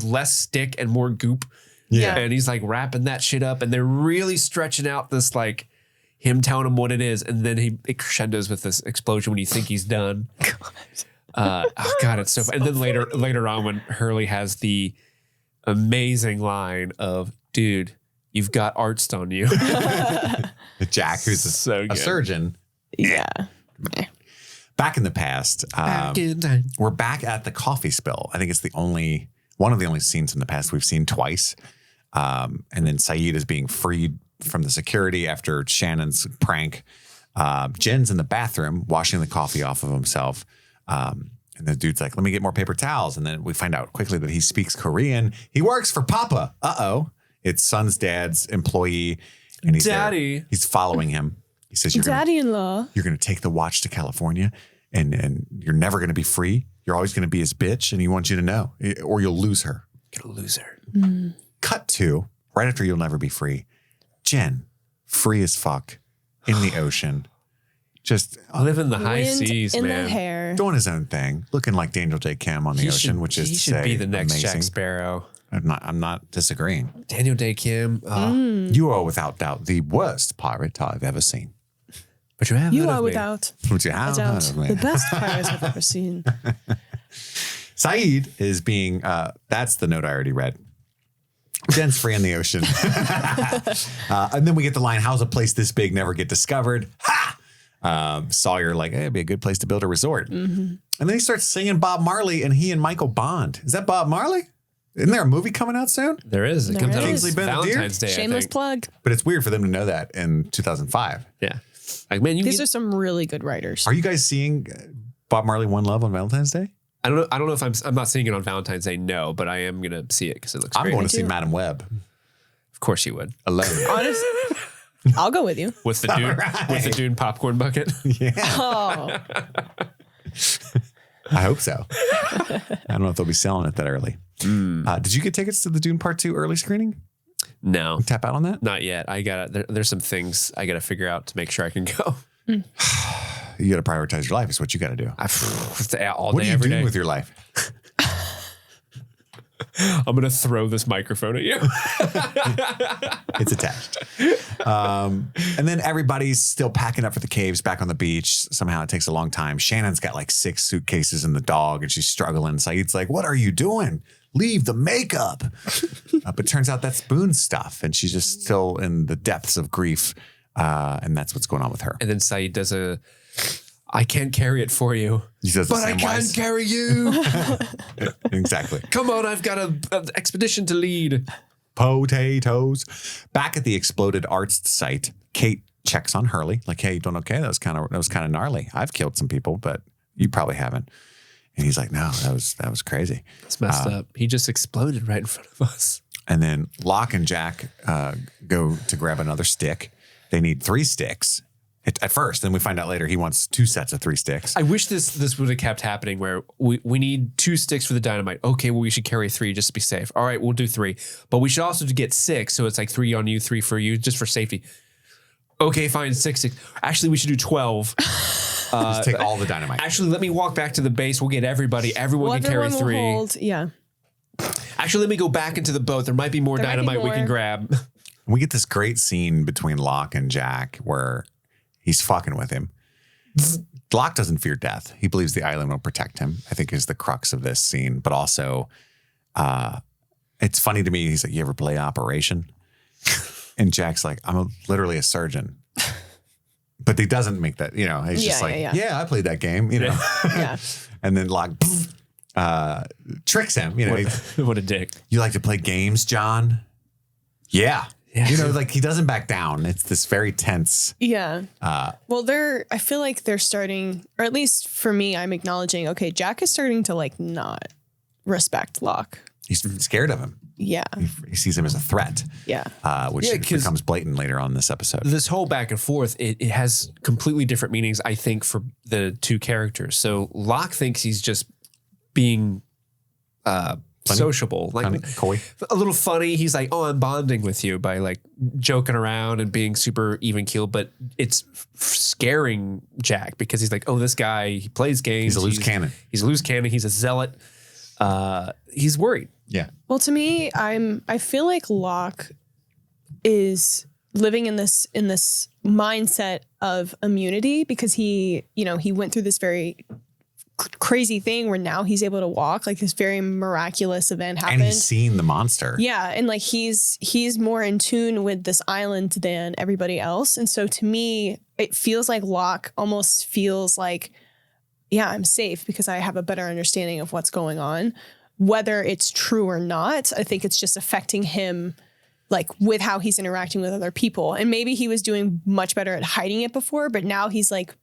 less stick and more goop. Yeah. And he's like wrapping that shit up. And they're really stretching out this like him telling him what it is. And then it crescendos with this explosion when you think he's done. God, it's so fun. And then later on when Hurley has the amazing line of, dude, you've got Arts on you. Jack, who's a surgeon. Yeah. Back in the past, we're back at the coffee spill. I think it's one of the only scenes in the past we've seen twice. And then Saeed is being freed from the security after Shannon's prank. Jen's in the bathroom washing the coffee off of himself. And the dude's like, let me get more paper towels. And then we find out quickly that he speaks Korean. He works for Papa. Uh-oh. It's son's dad's employee. And he's Daddy. There. He's following him. He says, Daddy-in-law. You're going to take the watch to California and you're never going to be free. You're always going to be his bitch. And he wants you to know, or you'll lose her. Gonna lose her. Mm. Cut to right after You'll Never Be Free. Jen, free as fuck in the ocean. Just living the high seas, in man. The hair. Doing his own thing. Looking like Daniel J. Kim on the ocean, which is he should be the next amazing. Jack Sparrow. I'm not disagreeing. Daniel Day Kim. You are without doubt the worst pirate I've ever seen. But you have You heard are of me. without a doubt the best pirate I've ever seen. Saeed is being, that's the note I already read. Jen's free in the ocean. And then we get the line, how's a place this big never get discovered? Ha! Sawyer like, hey, it'd be a good place to build a resort. Mm-hmm. And then he starts singing Bob Marley and he and Michael Bond. Is that Bob Marley? Isn't there a movie coming out soon? There is. It comes out Kingsley on Ben-Adir? Valentine's Day. Shameless plug. But it's weird for them to know that in 2005. Yeah. Like, man, These are some really good writers. Are you guys seeing Bob Marley One Love on Valentine's Day? I don't know if I'm not seeing it on Valentine's Day, no, but I am going to see it because it looks I'm great. going to see Madam Web Of course you would. alone. Honestly, I'll go with you. With the Dune, with the Dune popcorn bucket. Yeah, Oh, I hope so. I don't know if they'll be selling it that early. Did you get tickets to the Dune Part 2 early screening? No, Tap out on that? not yet. There's some things I got to figure out to make sure I can go. You got to prioritize your life is what you got to do. All What day, are you every doing day. with your life? I'm going to throw this microphone at you. It's attached. And then everybody's still packing up for the caves back on the beach. Somehow it takes a long time. Shannon's got like 6 suitcases and the dog and she's struggling. Saeed's like, what are you doing? Leave the makeup. But turns out that's Boone's stuff. And she's just still in the depths of grief. And that's what's going on with her. And then Saeed does I can't carry it for you. He says the But I same can wise. carry you. Exactly. Come on, I've got an expedition to lead. Potatoes. Back at the exploded Arts site, Kate checks on Hurley. Like, hey, you doing okay? That was kind of gnarly. I've killed some people, but you probably haven't. And he's like, no, that was crazy. It's messed up. He just exploded right in front of us. And then Locke and Jack go to grab another stick. They need 3 sticks at first. Then we find out later he wants 2 sets of 3 sticks. I wish this would have kept happening where we need 2 sticks for the dynamite. Okay, well, we should carry 3 just to be safe. All right, we'll do 3. But we should also get 6. So it's like 3 on you, 3 for you, just for safety. Okay, fine, 6. Actually, we should do 12. Just take all the dynamite. Actually, let me walk back to the base. We'll get everybody. Everyone can carry 3. Hold. Yeah. Actually, let me go back into the boat. There might be more dynamite we can grab. We get this great scene between Locke and Jack where he's fucking with him. Locke doesn't fear death. He believes the island will protect him, I think is the crux of this scene. But also, it's funny to me. He's like, you ever play Operation? And Jack's like, I'm literally a surgeon. But he doesn't make that, he's just like, yeah, I played that game, Yeah. And then Locke tricks him, What a dick. You like to play games, John? Yeah. Like he doesn't back down. It's this very tense. Yeah. Well, I feel like they're starting, or at least for me, I'm acknowledging, okay, Jack is starting to like not respect Locke. He's scared of him. Yeah. He sees him as a threat. Yeah. Which becomes blatant later on in this episode. This whole back and forth, it has completely different meanings, I think, for the 2 characters. So Locke thinks he's just being sociable, like coy, a little funny. He's like, "Oh, I'm bonding with you" by like joking around and being super even keeled. But it's scaring Jack because he's like, "Oh, this guy, he plays games. He's a loose cannon. He's a loose cannon. He's a zealot. He's worried." Yeah. Well, to me, I feel like Locke is living in this mindset of immunity because he went through this very crazy thing where now he's able to walk, like this very miraculous event happened. And he's seen the monster. Yeah. And like he's more in tune with this island than everybody else. And so to me, it feels like Locke almost feels like, yeah, I'm safe because I have a better understanding of what's going on. Whether it's true or not, I think it's just affecting him like with how he's interacting with other people. And maybe he was doing much better at hiding it before, but now he's like,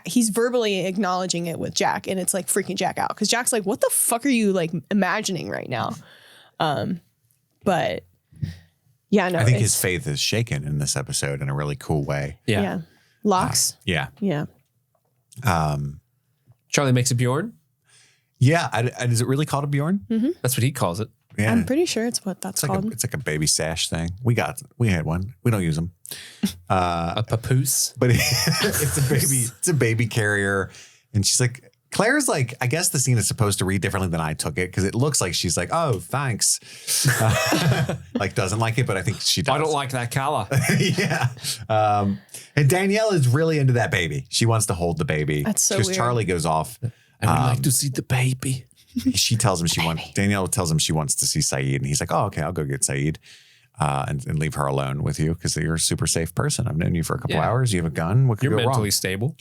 he's verbally acknowledging it with Jack, and it's like freaking Jack out because Jack's like, what the fuck are you like imagining right now? But yeah, no, I think his faith is shaken in this episode in a really cool way. Yeah. Locks. Yeah. Charlie makes a Bjorn. Yeah. Is it really called a Bjorn? Mm-hmm. That's what he calls it. Yeah. I'm pretty sure it's what that's called. It's like a baby sash thing. We had one. We don't use them. A papoose. But it's a baby carrier. And she's like, Claire's like, I guess the scene is supposed to read differently than I took it because it looks like she's like, oh, thanks. Like doesn't like it, but I think she does. I don't like that color. Yeah. And Danielle is really into that baby. She wants to hold the baby. That's so weird. Because Charlie goes off. I would like to see the baby. Danielle tells him she wants to see Saeed. And he's like, oh, okay, I'll go get Saeed and leave her alone with you because you're a super safe person. I've known you for a couple hours. You have a gun. What could You're go wrong? mentally stable.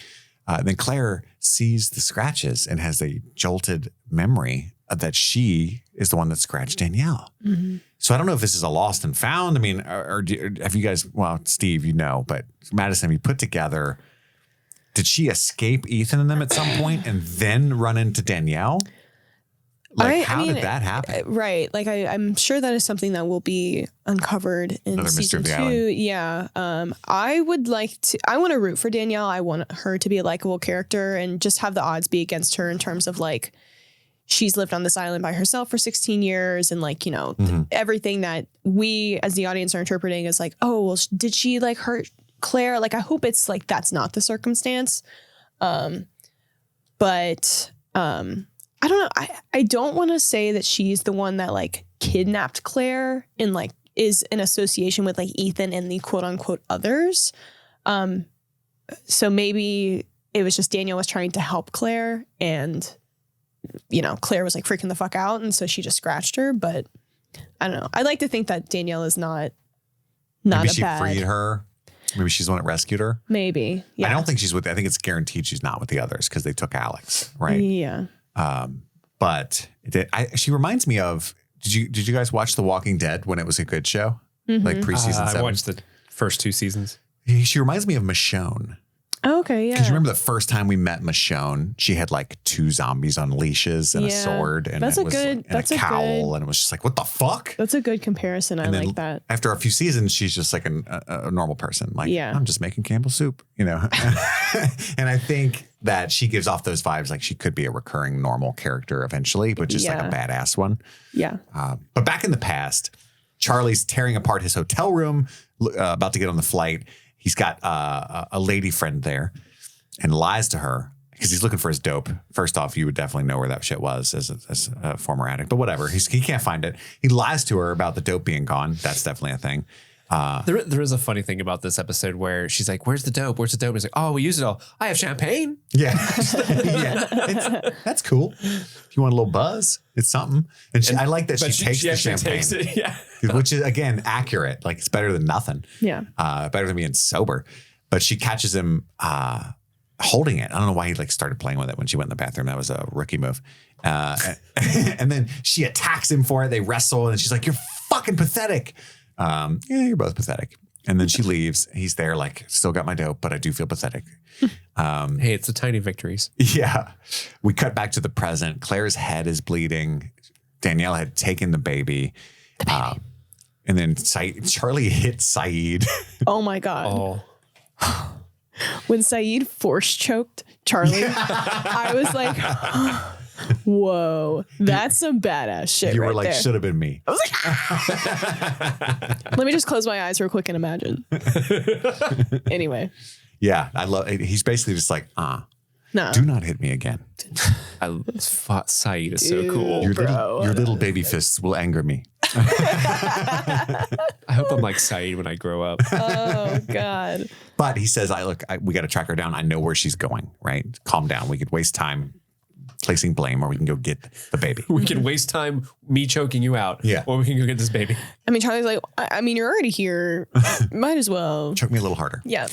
And then Claire sees the scratches and has a jolted memory that she is the one that scratched Danielle. Mm-hmm. So I don't know if this is a lost and found. I mean, or have you guys, well, Steve, but Madison, have you put together, did she escape Ethan and them at some point and then run into Danielle? Like, how did that happen? Right. Like, I'm sure that is something that will be uncovered in Another season 2. Island. Yeah. I want to root for Danielle. I want her to be a likable character and just have the odds be against her in terms of like, she's lived on this island by herself for 16 years. And like, everything that we as the audience are interpreting is like, oh, well, did she like hurt Claire? Like, I hope it's like, that's not the circumstance. But I don't know. I don't want to say that she's the one that like kidnapped Claire and like is in association with like Ethan and the quote unquote others. So maybe it was just Danielle was trying to help Claire and, Claire was like freaking the fuck out. And so she just scratched her. But I don't know. I like to think that Danielle is not Maybe she freed her. Maybe she's the one that rescued her. Maybe. Yeah. I don't think she's I think it's guaranteed she's not with the others because they took Alex, right? Yeah. But she reminds me of, did you guys watch The Walking Dead when it was a good show? Mm-hmm. Like preseason 7? I watched the first 2 seasons. She reminds me of Michonne. Oh, okay, yeah. Because you remember the first time we met Michonne, she had like 2 zombies on leashes and a sword and a cowl. And it was just like, what the fuck? That's a good comparison. I like that. After a few seasons, she's just like a normal person. Like, I'm just making Campbell soup, And I think that she gives off those vibes like she could be a recurring normal character eventually, but just like a badass one. Yeah. But back in the past, Charlie's tearing apart his hotel room, about to get on the flight. he's got a lady friend there and lies to her because he's looking for his dope. First off, you would definitely know where that shit was as a former addict, but whatever. He can't find it. He lies to her about the dope being gone. That's definitely a thing. There is a funny thing about this episode where she's like, "Where's the dope? Where's the dope?" He's like, "Oh, we used it all. I have champagne." Yeah, that's cool. If you want a little buzz, it's something. And I like that she takes the champagne, takes it, yeah. which is again accurate. Like it's better than nothing. Yeah. Better than being sober. But she catches him holding it. I don't know why he like started playing with it when she went in the bathroom. That was a rookie move. And then she attacks him for it. They wrestle, and she's like, "You're fucking pathetic." Yeah, you're both pathetic. And then she leaves. He's there, like, still got my dope, but I do feel pathetic. Hey, it's the tiny victories. Yeah. We cut back to the present. Claire's head is bleeding. Danielle had taken the baby. And then Charlie hit Saeed. Oh my God. Oh, When Saeed force choked Charlie, I was like, whoa, that's some badass shit. You were right like, there. should have been me. I was like, let me just close my eyes real quick and imagine. Anyway, Yeah. I love it. He's basically just like, no. do not hit me again. Saeed is so cool. Your Bro. little baby fists will anger me. I hope I'm like Saeed when I grow up. Oh God. But he says, we got to track her down. I know where she's going, right? Calm down. We could waste time placing blame, or we can go get the baby. We can waste time me choking you out. Yeah. Or we can go get this baby. I mean, Charlie's like, I mean, you're already here. Might as well. Choke me a little harder. Yeah.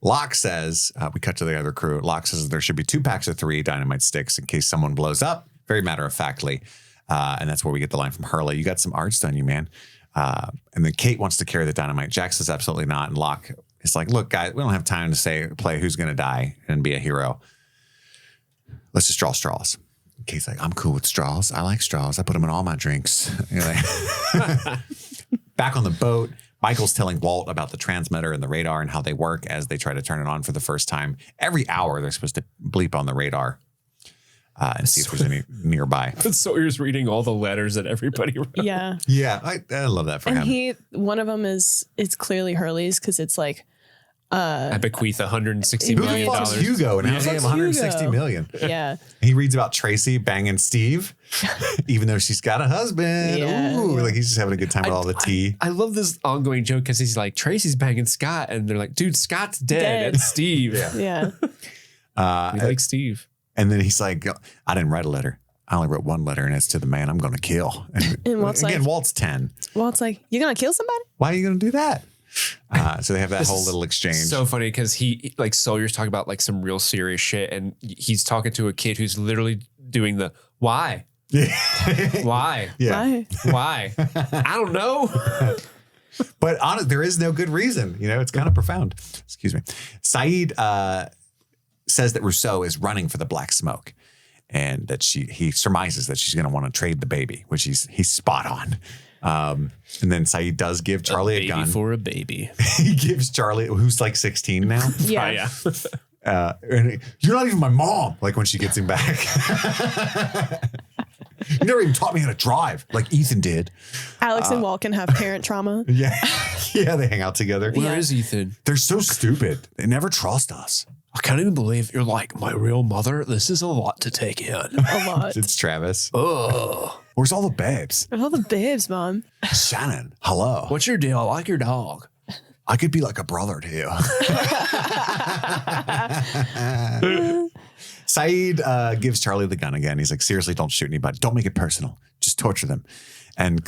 Locke says, we cut to the other crew. Locke says there should be 2 packs of 3 dynamite sticks in case someone blows up. Very matter-of-factly. And that's where we get the line from Hurley. You got some arts done, you man. And then Kate wants to carry the dynamite. Jack says absolutely not. And Locke is like, look, guys, we don't have time to play who's going to die and be a hero. Let's just draw straws. Kate's like, I'm cool with straws. I like straws. I put them in all my drinks. Back on the boat, Michael's telling Walt about the transmitter and the radar and how they work as they try to turn it on for the first time. Every hour, they're supposed to bleep on the radar and see if there's any nearby. Sawyer's reading all the letters that everybody wrote. Yeah. Yeah, I love that for him. One of them is clearly Hurley's because it's like, I bequeath $160 Who the million. fuck's Hugo? And how does he have 160 million? yeah. He reads about Tracy banging Steve, even though she's got a husband. Yeah. Ooh, like he's just having a good time with all the tea. I love this ongoing joke because he's like, Tracy's banging Scott. And they're like, dude, Scott's dead. It's Steve. Yeah. We like Steve. And then he's like, I didn't write a letter. I only wrote 1 letter, and it's to the man I'm going to kill. And Walt's again, like- Walt's 10. Walt's like, you're going to kill somebody? Why are you going to do that? So they have that This whole is little exchange. So funny because he like Sawyer's talking about like some real serious shit, and he's talking to a kid who's literally doing the why, why, yeah. why. I don't know. But there is no good reason. You know, it's kind of profound. Excuse me. Saeed says that Rousseau is running for the black smoke, and that he surmises that she's going to want to trade the baby, which he's spot on. And then Saeed does give Charlie a gun. For a baby. He gives Charlie, who's like 16 now. Yeah. And you're not even my mom. Like when she gets him back. You never even taught me how to drive like Ethan did. Alex and Walt can have parent trauma. Yeah. Yeah, they hang out together. Where is Ethan? They're so stupid. They never trust us. I can't even believe you're like my real mother. This is a lot to take in. A lot. It's Travis. Oh, Where's all the babes? All the babes, Mom. Shannon, hello. what's your deal? I like your dog. I could be like a brother to you. Saeed gives Charlie the gun again. He's like, seriously, don't shoot anybody. Don't make it personal. Just torture them. And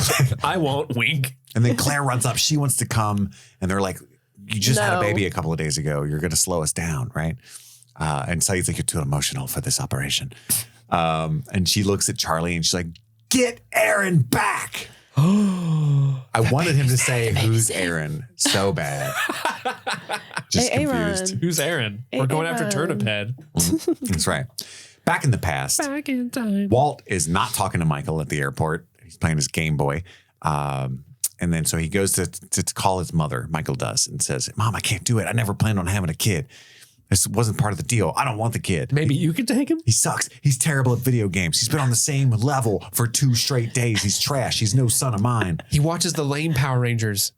I won't wink. and then Claire runs up. She wants to come. And they're like, you just had a baby a couple of days ago. You're going to slow us down, right? And Saeed's like, you're too emotional for this operation. And she looks at Charlie and she's like, get Aaron back. I wanted him to say, who's Aaron? So bad. Just Hey, confused. Aaron. Who's Aaron? Hey, We're going after Aaron. Turnip Head. That's right. Back in the past, Back in time. Walt is not talking to Michael at the airport. He's playing his Game Boy. And then so he goes to call his mother, Michael does, and says, Mom, I can't do it. I never planned on having a kid. This wasn't part of the deal. I don't want the kid. Maybe you could take him? He sucks. He's terrible at video games. He's been on the same level for 2 straight days. He's trash. He's no son of mine. He watches the lame Power Rangers.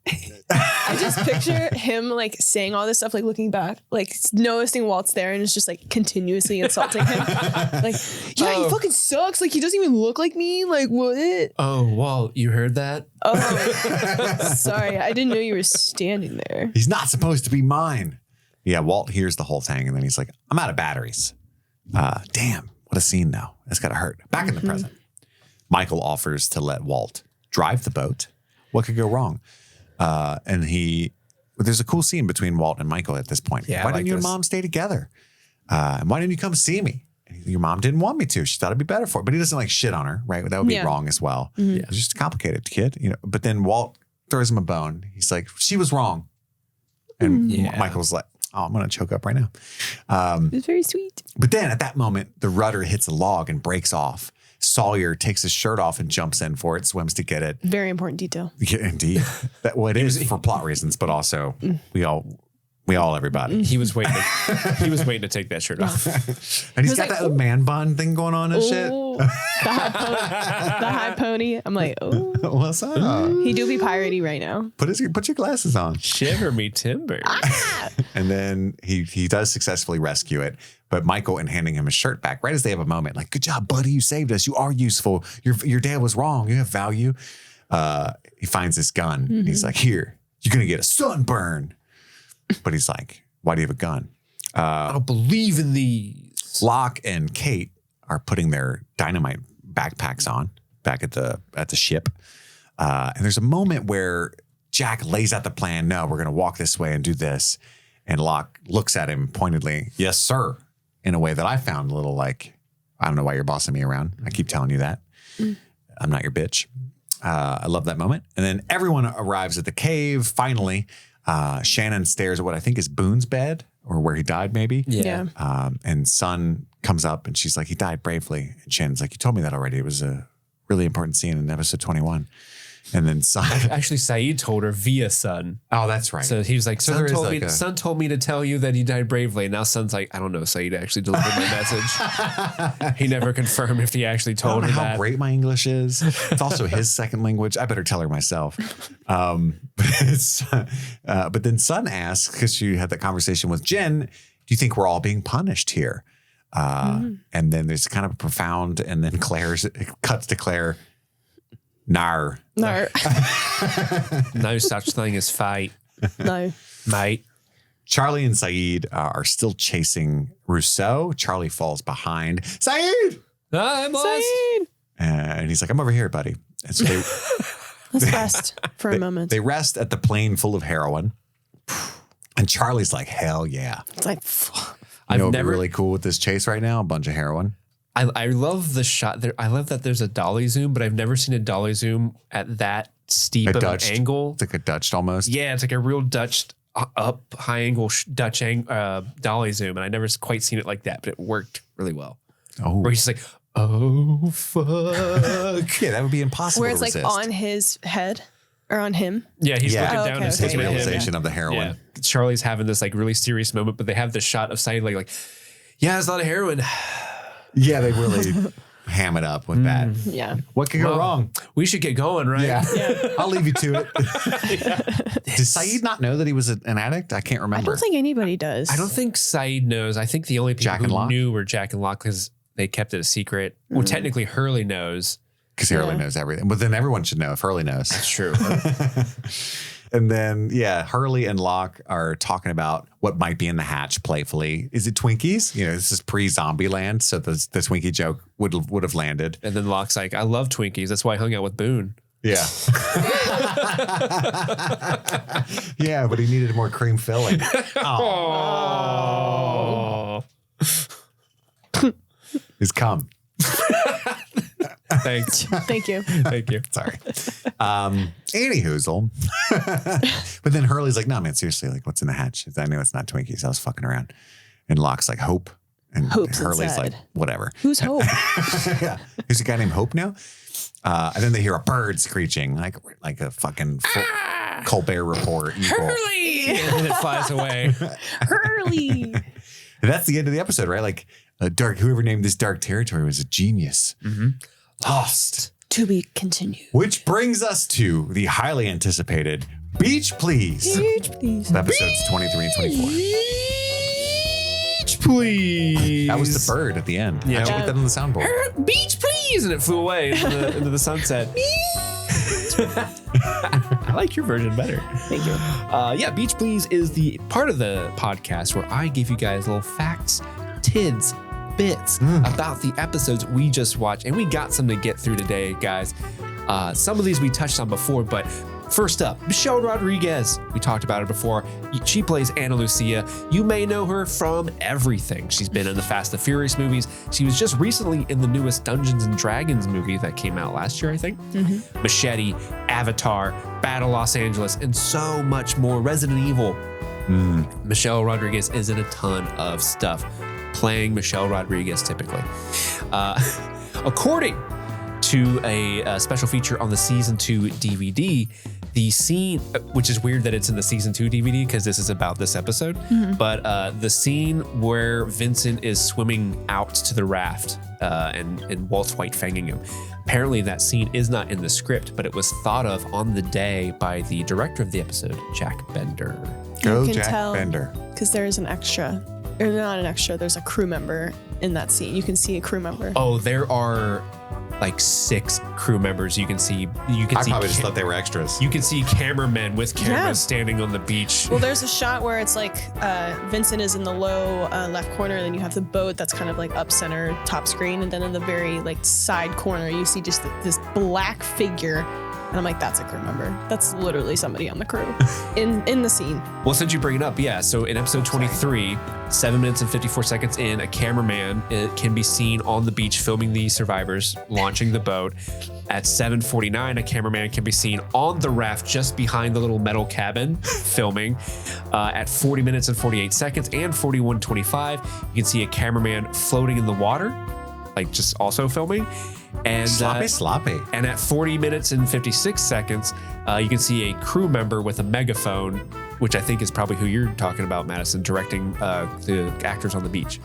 I just picture him like saying all this stuff, like looking back, like noticing Walt's there and is just like continuously insulting him. Like, yeah, he fucking sucks. Like, he doesn't even look like me. Like, what? Oh, Walt, you heard that? Oh, sorry. I didn't know you were standing there. He's not supposed to be mine. Yeah, Walt hears the whole thing, and then he's like, I'm out of batteries. Damn, what a scene, though. That's got to hurt. Back in the present, Michael offers to let Walt drive the boat. What could go wrong? And there's a cool scene between Walt and Michael at this point. Yeah, why didn't you and Mom stay together? And why didn't you come see me? Your mom didn't want me to. She thought it'd be better for it. But he doesn't like shit on her, right? That would be wrong as well. Mm-hmm. It's just a complicated kid, you know. But then Walt throws him a bone. He's like, she was wrong. And Michael's like, oh, I'm going to choke up right now. It's very sweet. But then at that moment, the rudder hits a log and breaks off. Sawyer takes his shirt off and jumps in for it, swims to get it. Very important detail. Yeah, indeed. It is for plot reasons, but also we all, everybody. He was waiting. He was waiting to take that shirt off. And he's was got like, that man bun thing going on and shit. Oh, the high pony. I'm like, oh, What's up? he do be piratey right now. Put your glasses on. Shiver me timber. And then he does successfully rescue it. But Michael, in handing him his shirt back, right as they have a moment, like, good job, buddy. You saved us. You are useful. Your dad was wrong. You have value. He finds this gun. And he's like, here, you're going to get a sunburn. But he's like, why do you have a gun? I don't believe in these. Locke and Kate are putting their dynamite backpacks on back at the ship. And there's a moment where Jack lays out the plan. No, we're going to walk this way and do this. And Locke looks at him pointedly. Yes, sir. In a way that I found a little like, I don't know why you're bossing me around. I keep telling you that. I'm not your bitch. I love that moment. And then everyone arrives at the cave. Finally, Shannon stares at what I think is Boone's bed or where he died maybe. Yeah. And Sun comes up and she's like, he died bravely. And Shannon's like, you told me that already. It was a really important scene in episode 21. And then Sun. Actually, Saeed told her via Sun. Oh, that's right. So he was like, So Sun told me to tell you that he died bravely. And now Sun's like, I don't know, Saeed actually delivered my message. He never confirmed if he actually told her I don't know that. how great my English is. It's also his second language. I better tell her myself. But then Sun asks, because she had that conversation with Jen, do you think we're all being punished here? And then there's kind of a profound, and then it cuts to Claire. Nar. No. No such thing as fate, No. mate. Charlie and Saeed are still chasing Rousseau. Charlie falls behind. Saeed! I'm lost. Saeed. And he's like, I'm over here, buddy. And so Let's rest for a moment. they rest at the plane full of heroin. And Charlie's like, hell yeah. It's like, You know, what'd be really cool with this chase right now? A bunch of heroin. I love the shot there. I love that there's a dolly zoom, but I've never seen a dolly zoom at that steep of an angle. It's like a Dutched almost. Yeah, it's like a real Dutch up high angle Dutch dolly zoom, and I never quite seen it like that, but it worked really well. Oh, Where he's like, oh fuck. yeah, that would be impossible. where it's to like resist. on his head or on him. Yeah, he's looking Oh, down okay, and His looking at him. realization of the heroin. Yeah, Charlie's having this like really serious moment, but they have the shot of Saeed like, yeah, there's a lot of heroin. Yeah, they really ham it up with that. Yeah. What could go Well, wrong? We should get going, right? Yeah. I'll leave you to it. Did Saeed not know that he was an addict? I can't I remember. don't think anybody does. I don't think Saeed knows. I think the only people Jack and who Locke? knew were Jack and Locke because they kept it a secret. Well, technically Hurley knows. Because Hurley knows everything. But then everyone should know if Hurley knows. That's true. And then, Hurley and Locke are talking about what might be in the hatch playfully. Is it Twinkies? You know, this is pre-zombie land, so the Twinkie joke would have landed. And then Locke's like, I love Twinkies. That's why I hung out with Boone. Yeah. Yeah, but he needed more cream filling. Oh. He's come. Thanks. Thank you. Thank you. Sorry. Anywhoozle. But then Hurley's like, no, man, seriously, like, what's in the hatch? I know it's not Twinkies. I was fucking around. And Locke's like, Hope. And Hope's Hurley's inside. like, whatever. Who's Hope? Yeah. There's a guy named Hope now. And then they hear a bird screeching, like a fucking Colbert Report. Eagle. Hurley! And then it flies away. Hurley. And that's the end of the episode, right? Like whoever named this dark territory was a genius. Lost. To be continued. Which brings us to the highly anticipated Beach Please. Beach, please. Episodes 23 and 24. Beach, please. That was the bird at the end. Yeah. I should put that on the soundboard. Beach, please. And it flew away into the sunset. I like your version better. Thank you. Yeah, Beach Please is the part of the podcast where I give you guys little facts, tids, bits about the episodes we just watched. And we got some to get through today, guys. Some of these we touched on before, but first up, Michelle Rodriguez. We talked about her before. She plays Ana Lucia. You may know her from everything. She's been in the Fast and Furious movies. She was just recently in the newest Dungeons and Dragons movie that came out last year, I think. Machete, Avatar, Battle Los Angeles, and so much more. Resident Evil. Michelle Rodriguez is in a ton of stuff, playing Michelle Rodriguez typically. According to a special feature on the season 2 DVD, the scene, which is weird that it's in the season 2 DVD because this is about this episode, but the scene where Vincent is swimming out to the raft and Walt's white fanging him. Apparently that scene is not in the script, but it was thought of on the day by the director of the episode, Jack Bender. Go You can Jack tell. Bender. Because there's an extra, or not an extra, there's a crew member in that scene. You can see a crew member. Oh, there are like 6 crew members. You can see. I probably just thought they were extras. You can see cameramen with cameras Yeah. standing on the beach. Well, there's a shot where it's like Vincent is in the low left corner, and then you have the boat that's kind of like up center, top screen, and then in the very like side corner, you see just this black figure. And I'm like, that's a crew member. That's literally somebody on the crew in the scene. Well, since you bring it up, yeah. So in episode 23, 7 minutes and 54 seconds in, a cameraman can be seen on the beach filming the survivors launching the boat. At 7:49, a cameraman can be seen on the raft just behind the little metal cabin filming. At 40 minutes and 48 seconds and 41:25, you can see a cameraman floating in the water, like just also filming. And Sloppy. And at 40 minutes and 56 seconds, you can see a crew member with a megaphone, which I think is probably who you're talking about, Madison, directing the actors on the beach.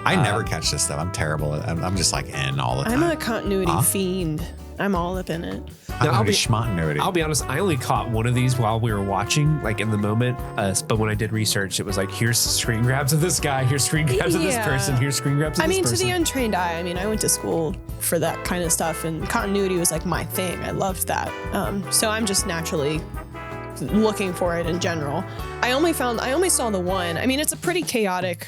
I never catch this stuff. I'm terrible. I'm just like in all the time. I'm a continuity fiend. I'm all up in it. I'll be schmontinuity. honest, I only caught one of these while we were watching, like in the moment. But when I did research, it was like, here's screen grabs of this guy, here's screen grabs of this Yeah. person, here's screen grabs of this person. To the untrained eye, I went to school for that kind of stuff, and continuity was like my thing. I loved that. So I'm just naturally looking for it in general. I only saw the one. It's a pretty chaotic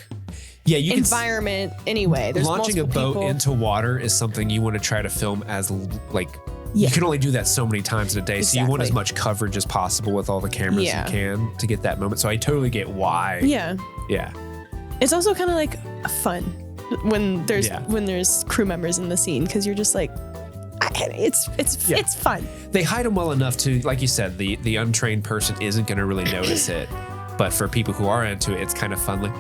Yeah, you can environment anyway. There's launching a multiple boat people. into water is something you want to try to film as like. Yeah. You can only do that so many times in a day, so you want as Exactly. much coverage as possible with all the cameras Yeah. you can to get that moment. So I totally get why. Yeah. Yeah. It's also kind of like fun when there's Yeah. crew members in the scene, because you're just like, it's fun. They hide them well enough to, like you said, the untrained person isn't going to really notice it. But for people who are into it, it's kind of fun. Like,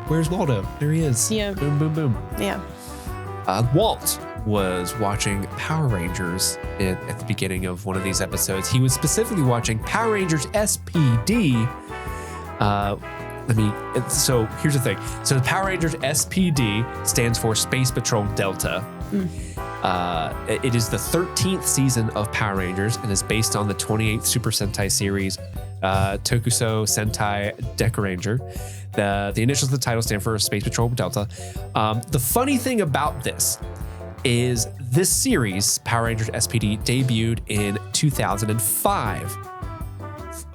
where's Waldo? There he is. Yeah. Boom, boom, boom. Yeah. Walt was watching Power Rangers at the beginning of one of these episodes. He was specifically watching Power Rangers SPD. So here's the thing. So the Power Rangers SPD stands for Space Patrol Delta. It is the 13th season of Power Rangers and is based on the 28th Super Sentai series, Tokusou Sentai Deca Ranger. The initials of the title stand for Space Patrol Delta. The funny thing about this is this series, Power Rangers SPD, debuted in 2005.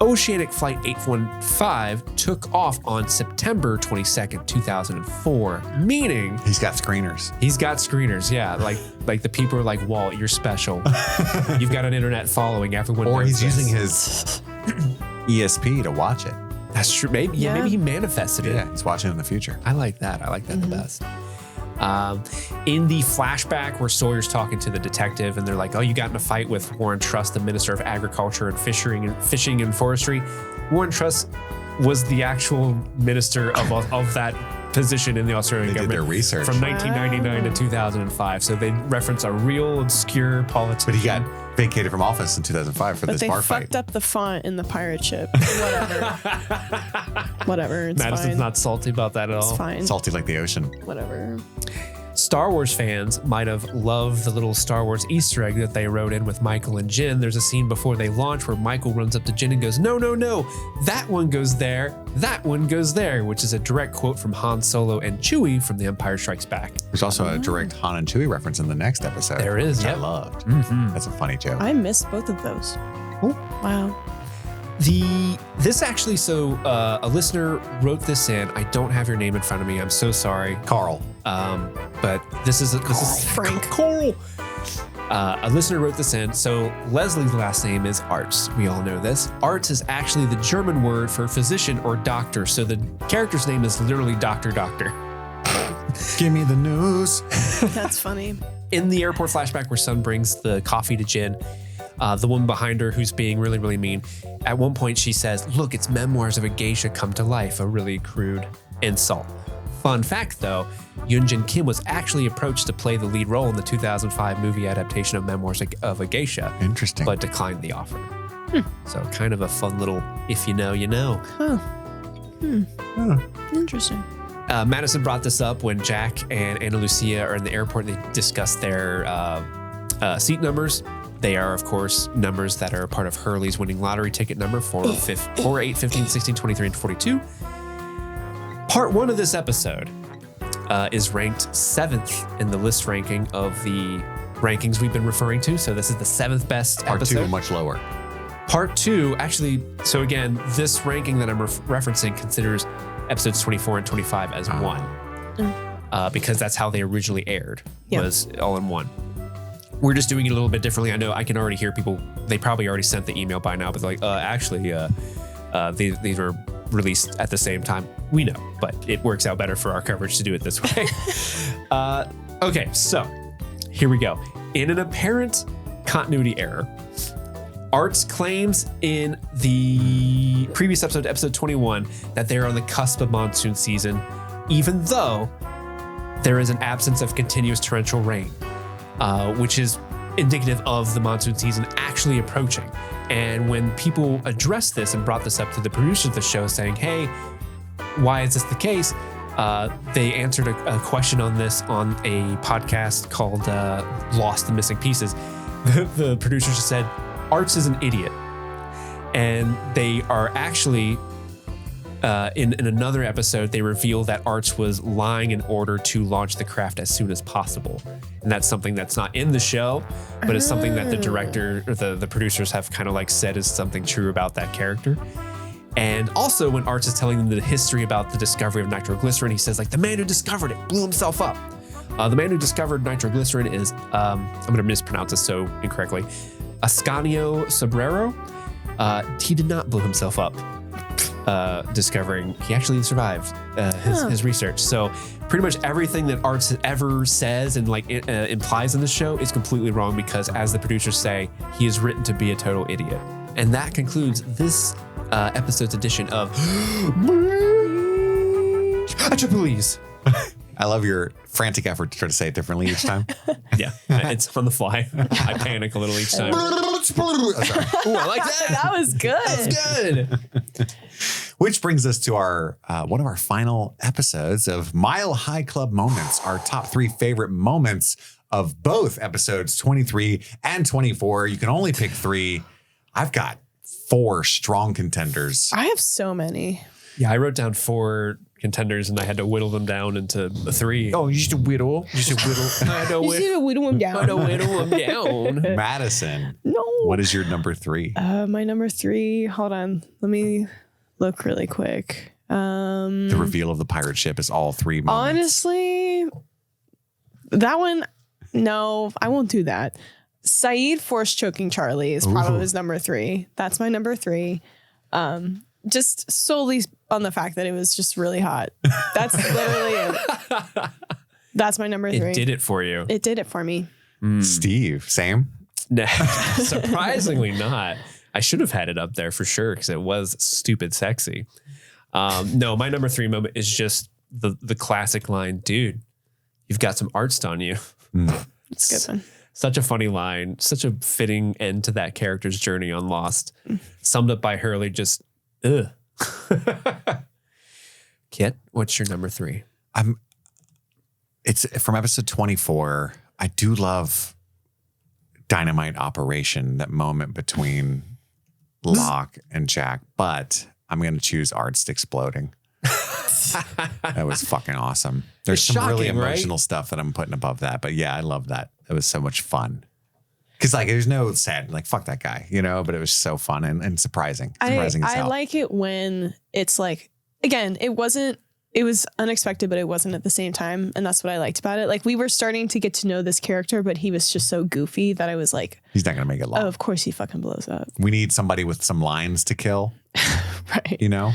Oceanic Flight 815 took off on September 22nd, 2004, meaning He's got screeners. he's got screeners. Yeah, like the people are like, Walt, you're special. You've got an internet following. Everyone Or knows he's this. using his ESP to watch it. That's true. Maybe Yeah. maybe he manifested it. Yeah, he's watching in the future. I like that. I like that the best. In the flashback where Sawyer's talking to the detective and they're like, oh, you got in a fight with Warren Truss, the Minister of Agriculture and Fishing and Forestry. Warren Truss was the actual minister of that position in the Australian They did government their research. from 1999 to 2005. So they reference a real obscure politician. But he got vacated from office in 2005 for But this they bar fucked fight. up the font in the pirate ship. Whatever. It's Madison's fine. not salty about that at all. It's fine. Salty like the ocean. Whatever. Star Wars fans might have loved the little Star Wars Easter egg that they wrote in with Michael and Jin. There's a scene before they launch where Michael runs up to Jin and goes, "No, no, no, that one goes there, that one goes there," which is a direct quote from Han Solo and Chewie from The Empire Strikes Back. There's also a direct Han and Chewie reference in the next episode. There is, which I yep. loved. Mm-hmm. That's a funny joke. I missed both of those. Cool. Wow. A listener wrote this in. I don't have your name in front of me. I'm so sorry. Carl. But this is Frank. Coral. A listener wrote this in. So Leslie's last name is Arts. We all know this. Arts is actually the German word for physician or doctor. So the character's name is literally Doctor. Give me the news. That's funny. In the airport flashback where Sun brings the coffee to Jin, the woman behind her who's being really, really mean, at one point she says, "Look, it's memoirs of a geisha come to life," a really crude insult. Fun fact though, Yoonjin Kim was actually approached to play the lead role in the 2005 movie adaptation of Memoirs of a Geisha, Interesting. but declined the offer. So kind of a fun little, if you know, you know. Interesting. Madison brought this up when Jack and Ana Lucia are in the airport and they discuss their seat numbers. They are, of course, numbers that are a part of Hurley's winning lottery ticket number 4, 8, 15, 16, 23, and 42. Part 1 of this episode is ranked 7th in the list ranking of the rankings we've been referring to. So this is the 7th best Part episode. 2, much lower. Part 2, actually, so again, this ranking that I'm referencing considers episodes 24 and 25 as one. Because that's how they originally aired, was all in one. We're just doing it a little bit differently. I know I can already hear people, they probably already sent the email by now, but they're like, these were released at the same time. We know, but it works out better for our coverage to do it this way. Okay, so here we go. In an apparent continuity error, Arts claims in the previous episode, episode 21, that they're on the cusp of monsoon season, even though there is an absence of continuous torrential rain, which is indicative of the monsoon season actually approaching. And when people addressed this and brought this up to the producers of the show saying, "Hey, why is this the case?" They answered a question on this on a podcast called Lost and Missing Pieces. The producers just said, Arts is an idiot. And they are actually, in another episode, they reveal that Arts was lying in order to launch the craft as soon as possible. And that's something that's not in the show, but it's something that the director or the producers have kind of like said is something true about that character. And also when Arts is telling them the history about the discovery of nitroglycerin, he says like, the man who discovered it blew himself up. The man who discovered nitroglycerin is, I'm going to mispronounce this so incorrectly, Ascanio Sobrero. He did not blow himself up discovering, he actually survived his research. So pretty much everything that Arts ever says and like implies in the show is completely wrong because as the producers say, he is written to be a total idiot. And that concludes this episode's edition of Please. I love your frantic effort to try to say it differently each time. Yeah, it's on the fly. I panic a little each time. Oh, sorry. Ooh, I like that. That was good. That's good. Which brings us to our one of our final episodes of Mile High Club Moments, our top 3 favorite moments of both episodes 23 and 24. You can only pick 3. I've got 4 strong contenders. I have so many. Yeah, I wrote down 4 contenders and I had to whittle them down into 3. Oh, you should whittle. I had to You see the whittle them I had to down. whittle them down. Madison, No. what is your number 3? My number 3. Hold on. Let me look really quick. The reveal of the pirate ship is all 3 moments. Honestly, that one, no, I won't do that. Saeed force choking Charlie is probably his number 3. That's my number 3. Just solely on the fact that it was just really hot. That's literally it. That's my number 3. It did it for you. It did it for me. Steve, same? No, surprisingly not. I should have had it up there for sure because it was stupid sexy. No, my number 3 moment is just the classic line, dude, you've got some arts on you. It's a good one. Such a funny line, such a fitting end to that character's journey on Lost. Summed up by Hurley, just, ugh. Kit, what's your number 3? It's from episode 24. I do love Dynamite Operation, that moment between Locke and Jack, but I'm going to choose Arzt exploding. That was fucking awesome. There's It's some really shocking, right? emotional stuff that I'm putting above that, but yeah, I love that. It was so much fun. Because like there's no sad, like fuck that guy, you know, but it was so fun and surprising. Surprising as I hell. like it when it's like, again, it was unexpected, but it wasn't at the same time. And that's what I liked about it. Like we were starting to get to know this character, but he was just so goofy that I was like, He's not going to make it long. oh, of course he fucking blows up. We need somebody with some lines to kill, Right. you know?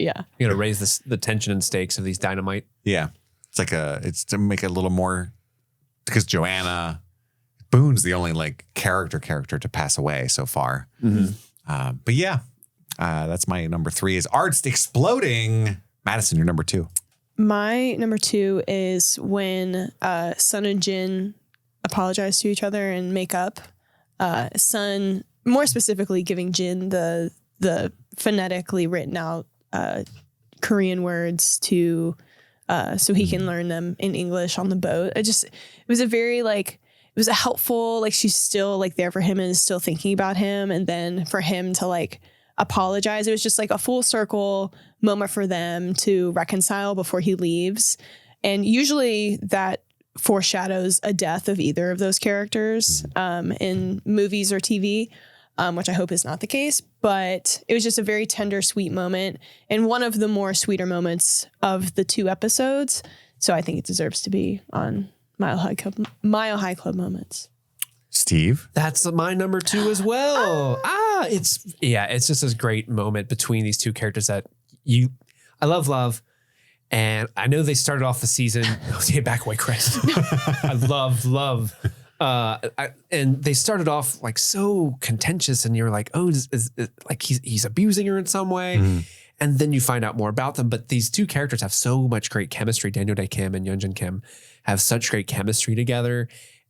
Yeah. You got to raise the tension and stakes of these Dynamite. Yeah. It's to make it a little more, because Joanna Boone's the only like character to pass away so far. But yeah, that's my number 3 is Arzt exploding. Madison, your number 2. My number 2 is when Sun and Jin apologize to each other and make up. Sun, more specifically, giving Jin the phonetically written out Korean words to so he can learn them in English on the boat. It was a very like, it was a helpful, like she's still like there for him and is still thinking about him. And then for him to like apologize, it was just like a full circle moment for them to reconcile before he leaves. And usually that foreshadows a death of either of those characters in movies or TV, which I hope is not the case. But it was just a very tender, sweet moment and one of the more sweeter moments of the 2 episodes. So I think it deserves to be on Mile High Club moments. Steve? That's my number 2 as well. It's just this great moment between these 2 characters that I love. And I know they started off the season. Back away, Chris. I love. And they started off like so contentious, and you're like, oh, is like he's abusing her in some way. And then you find out more about them. But these 2 characters have so much great chemistry. Daniel Day Kim and Yeonjun Kim have such great chemistry together.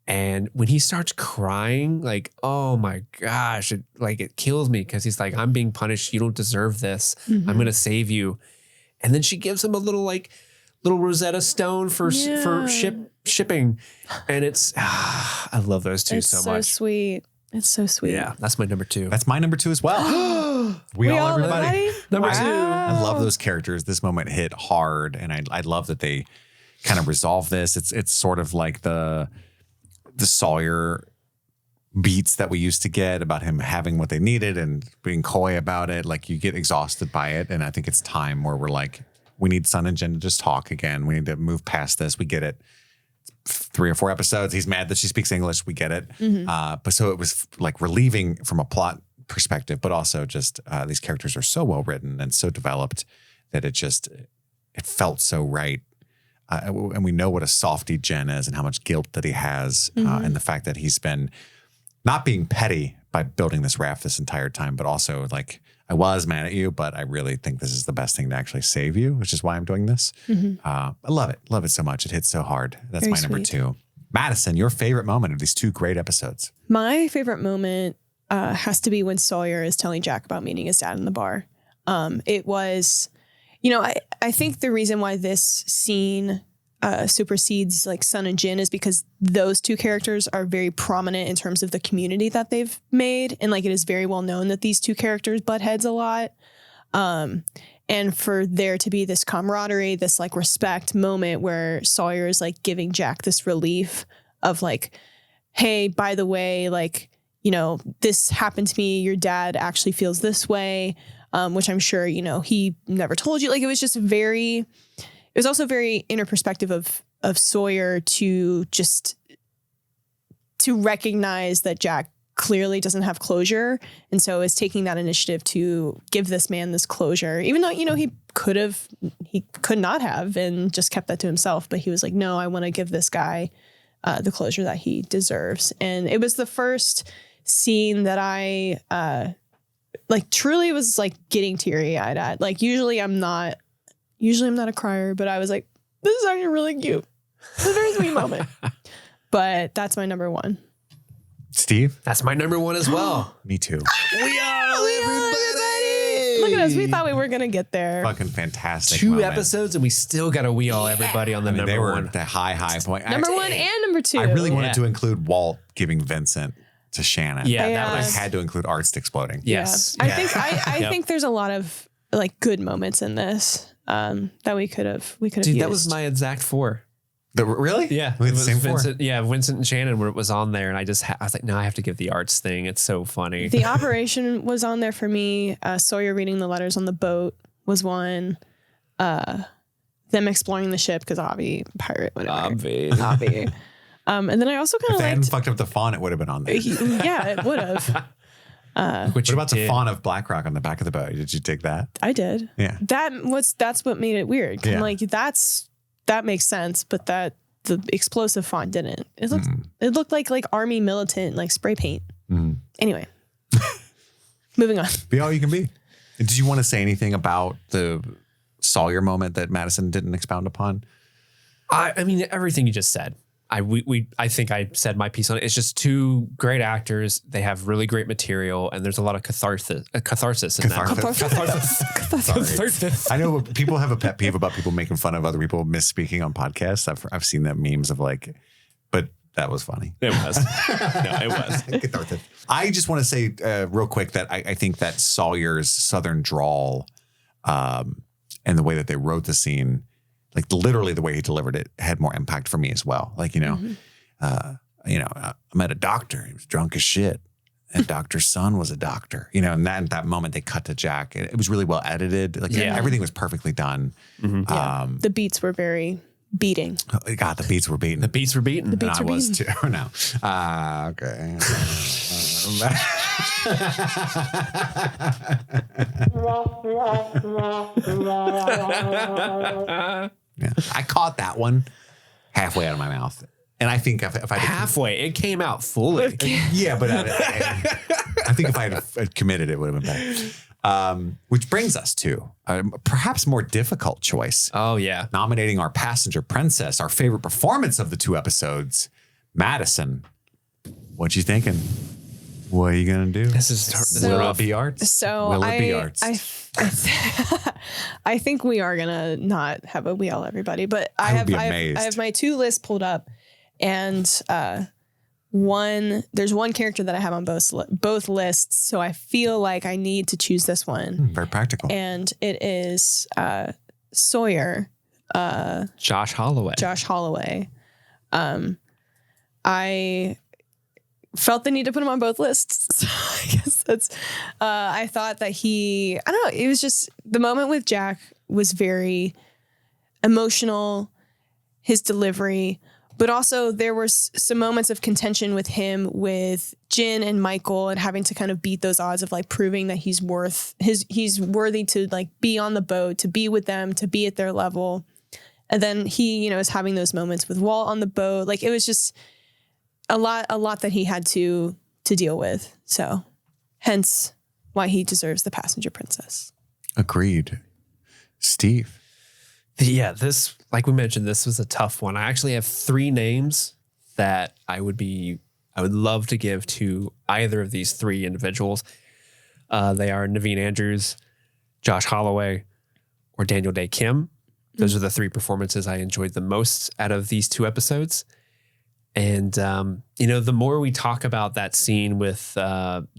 And when he starts crying, like, oh my gosh, it kills me because he's like, I'm being punished. You don't deserve this. I'm going to save you. And then she gives him a little Rosetta Stone for shipping. And it's, I love those 2 It's so much. Sweet. It's so sweet. Yeah, that's my number 2. That's my number 2 as well. we all everybody. Number 2. I love those characters. This moment hit hard, and I love that they kind of resolve this. It's sort of like the Sawyer beats that we used to get about him having what they needed and being coy about it. Like you get exhausted by it, and I think it's time where we're like, we need Sun and Jen to just talk again. We need to move past this. We get it. 3 or 4 episodes. He's mad that she speaks English. We get it. But so it was like relieving from a plot perspective, but also just these characters are so well written and so developed that it felt so right. And we know what a softy Jen is and how much guilt that he has, and the fact that he's been not being petty by building this raft this entire time, but also like, I was mad at you, but I really think this is the best thing to actually save you, which is why I'm doing this. I love it. Love it so much. It hits so hard. That's Very my number sweet. 2. Madison, your favorite moment of these 2 great episodes? My favorite moment has to be when Sawyer is telling Jack about meeting his dad in the bar. It was, I think the reason why this scene supersedes like Sun and Jin is because those 2 characters are very prominent in terms of the community that they've made. And like, it is very well known that these 2 characters butt heads a lot. And for there to be this camaraderie, this like respect moment where Sawyer is like giving Jack this relief of like, hey, by the way, like, this happened to me. Your dad actually feels this way, which I'm sure, he never told you. Like, it was just it was also very inner perspective of Sawyer to recognize that Jack clearly doesn't have closure. And so is taking that initiative to give this man this closure, even though, he could not have and just kept that to himself. But he was like, no, I want to give this guy the closure that he deserves. And it was the first scene that I truly was like getting teary eyed at. Like, usually I'm not Usually I'm not a crier, but I was like, this is actually really cute. It's a very sweet moment. But that's my number one. Steve? That's my number one as well. Me too. We are everybody. Look at us. We thought we were going to get there. Fucking fantastic. 2 moment. episodes and we still got to we all everybody on the I mean, number they were one. at the high point. Number one and number two. I really wanted Yeah. to include Walt giving Vincent to Shannon. Yeah, Yeah. that I was had to include Arzt exploding. yes. I Yeah. think I Yep. think there's a lot of like good moments in this that we could have Dude, used. that was my exact 4. Really? Yeah, We it had the was same 4? Vincent. Yeah, Vincent and Shannon where it was on there, and I was like, no, I have to give the arts thing. It's so funny. The operation was on there for me. Sawyer reading the letters on the boat was one. Them exploring the ship because Obvi, pirate, whatever. Obvi. And then I also kind If of they hadn't liked. fucked up the font, it would have been on there. Yeah, it would have. Which What about the did. font of BlackRock on the back of the boat? Did you dig that? I did. Yeah. That's what made it weird. Yeah. I'm like, that makes sense, but the explosive font didn't. It looked like army militant, like spray paint. Mm. Anyway. Moving on. Be all you can be. Did you want to say anything about the Sawyer moment that Madison didn't expound upon? I mean, everything you just said. I think I said my piece on it. It's just 2 great actors. They have really great material, and there's a lot of catharsis in them. Catharsis. I know people have a pet peeve about people making fun of other people misspeaking on podcasts. I've seen that memes of like, but that was funny. It was. No, it was. Catharsis. I just want to say real quick that I think that Sawyer's Southern drawl and the way that they wrote the scene, like literally the way he delivered it, had more impact for me as well. Like, I met a doctor. He was drunk as shit. And doctor's son was a doctor. And at that moment they cut to Jack. It was really well edited. Like everything was perfectly done. Mm-hmm. The beats were very beating. God, the beats were beaten. The beats were beaten. The beats And I were was beaten. too. No. Okay. Yeah. I caught that one halfway out of my mouth. And I think if I Halfway, it came out fully. yeah, but I think if I had committed, it would have been better. Which brings us to a perhaps more difficult choice. Oh yeah. Nominating our passenger princess, our favorite performance of the 2 episodes, Madison. What you thinking? What are you gonna do? This is Will rough. it be arts? So Will it be arts? I think we are gonna not have a we all everybody, but I would have be I amazed. have my 2 lists pulled up, and there's one character that I have on both lists, so I feel like I need to choose this one, Very practical. and it is Sawyer, Josh Holloway. Josh Holloway. I felt the need to put him on both lists. So I guess that's, I thought that I don't know, it was just, the moment with Jack was very emotional, his delivery, but also there were some moments of contention with him with Jin and Michael and having to kind of beat those odds of like proving that he's worthy to like be on the boat, to be with them, to be at their level. And then he, is having those moments with Walt on the boat. Like it was just a lot that he had to deal with. So hence why he deserves the passenger princess. Agreed. Steve. Yeah, this, like we mentioned, this was a tough one. I actually have 3 names that I would love to give to either of these 3 individuals. They are Naveen Andrews, Josh Holloway, or Daniel Day Kim. Those are the 3 performances I enjoyed the most out of these 2 episodes. And, the more we talk about that scene with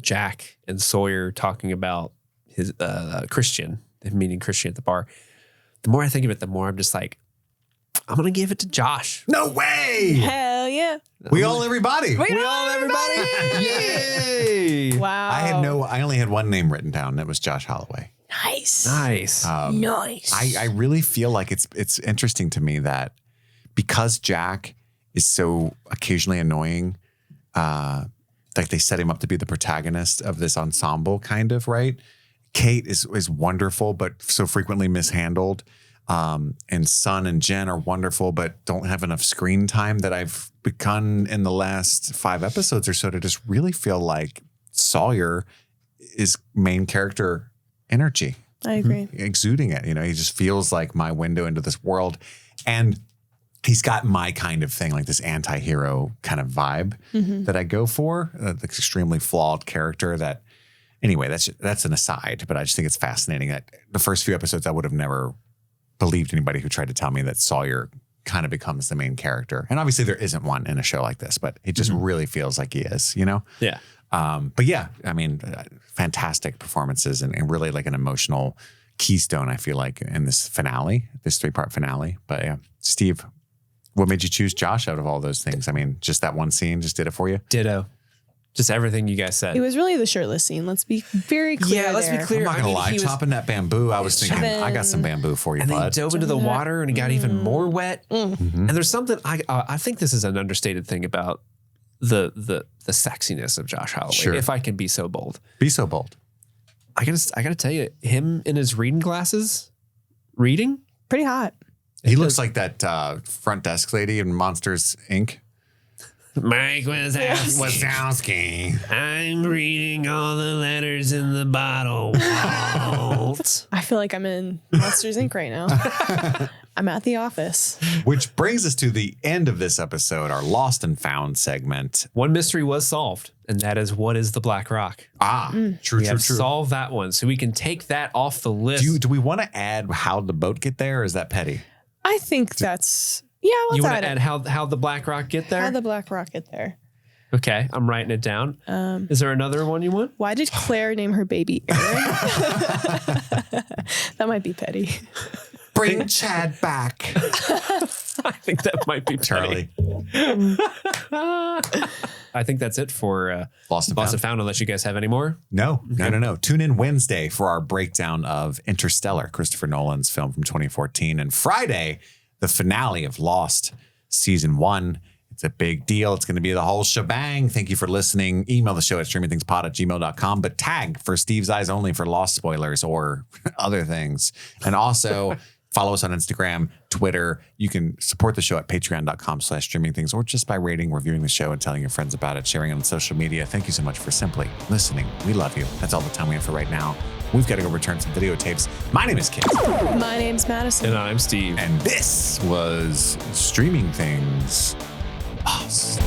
Jack and Sawyer talking about his Christian, meeting Christian at the bar, the more I think of it, the more I'm just like, I'm going to give it to Josh. No way. Hell yeah. We all everybody. We all everybody. Yay! Wow. I only had one name written down. That was Josh Holloway. Nice. Nice. Nice. I really feel like it's interesting to me that because Jack is so occasionally annoying, like they set him up to be the protagonist of this ensemble kind of, right? Kate is wonderful, but so frequently mishandled. And Sun and Jen are wonderful, but don't have enough screen time that I've begun in the last 5 episodes or so to just really feel like Sawyer is main character energy. I agree. exuding it. He just feels like my window into this world. And he's got my kind of thing, like this anti-hero kind of vibe that I go for, the extremely flawed character that, anyway, that's an aside, but I just think it's fascinating that the first few episodes, I would have never believed anybody who tried to tell me that Sawyer kind of becomes the main character. And obviously there isn't one in a show like this, but it just really feels like he is, Yeah. But yeah, I mean, fantastic performances and really like an emotional keystone, I feel like, in this finale, this 3-part finale. But yeah, Steve, what made you choose Josh out of all those things? I mean, just that one scene just did it for you? Ditto. Just everything you guys said. It was really the shirtless scene. Let's be very clear. Yeah, let's be clear. I'm not gonna lie, he was- chopping that bamboo, I was thinking, I got some bamboo for you, And then he bud. dove into the water and it got even more wet. And there's something I think this is an understated thing about the sexiness of Josh Holloway. Sure. If I can be so bold, Be so bold. I gotta tell you, him in his reading glasses, reading. Pretty hot. He looks like that front desk lady in Monsters, Inc. Mike Wazowski. I'm reading all the letters in the bottle, Walt. I feel like I'm in Monsters Inc. right now. I'm at the office. Which brings us to the end of this episode, our Lost and Found segment. One mystery was solved, and that is what is the Black Rock. True, We have solved that one, so we can take that off the list. Do we want to add how the boat get there, or is that petty? I think that's, yeah, let's You want add to it. add how the Black Rock get there? How the Black Rocket there. Okay, I'm writing it down. Is there another one you want? Why did Claire name her baby Aaron? That might be petty. Bring Chad back. I think that might be Charlie. I think that's it for Lost and Lost Found. and Found, unless you guys have any more. No. Tune in Wednesday for our breakdown of Interstellar, Christopher Nolan's film from 2014. And Friday, the finale of Lost Season 1. It's a big deal. It's going to be the whole shebang. Thank you for listening. Email the show at streamingthingspod@gmail.com, but tag for Steve's Eyes Only for Lost spoilers or other things. And also follow us on Instagram, Twitter. You can support the show at patreon.com/streamingthings or just by rating, reviewing the show and telling your friends about it, sharing it on social media. Thank you so much for simply listening. We love you. That's all the time we have for right now. We've got to go return some videotapes. My name is Kit. My name's Madison. And I'm Steve. And this was Streaming Things. Lost.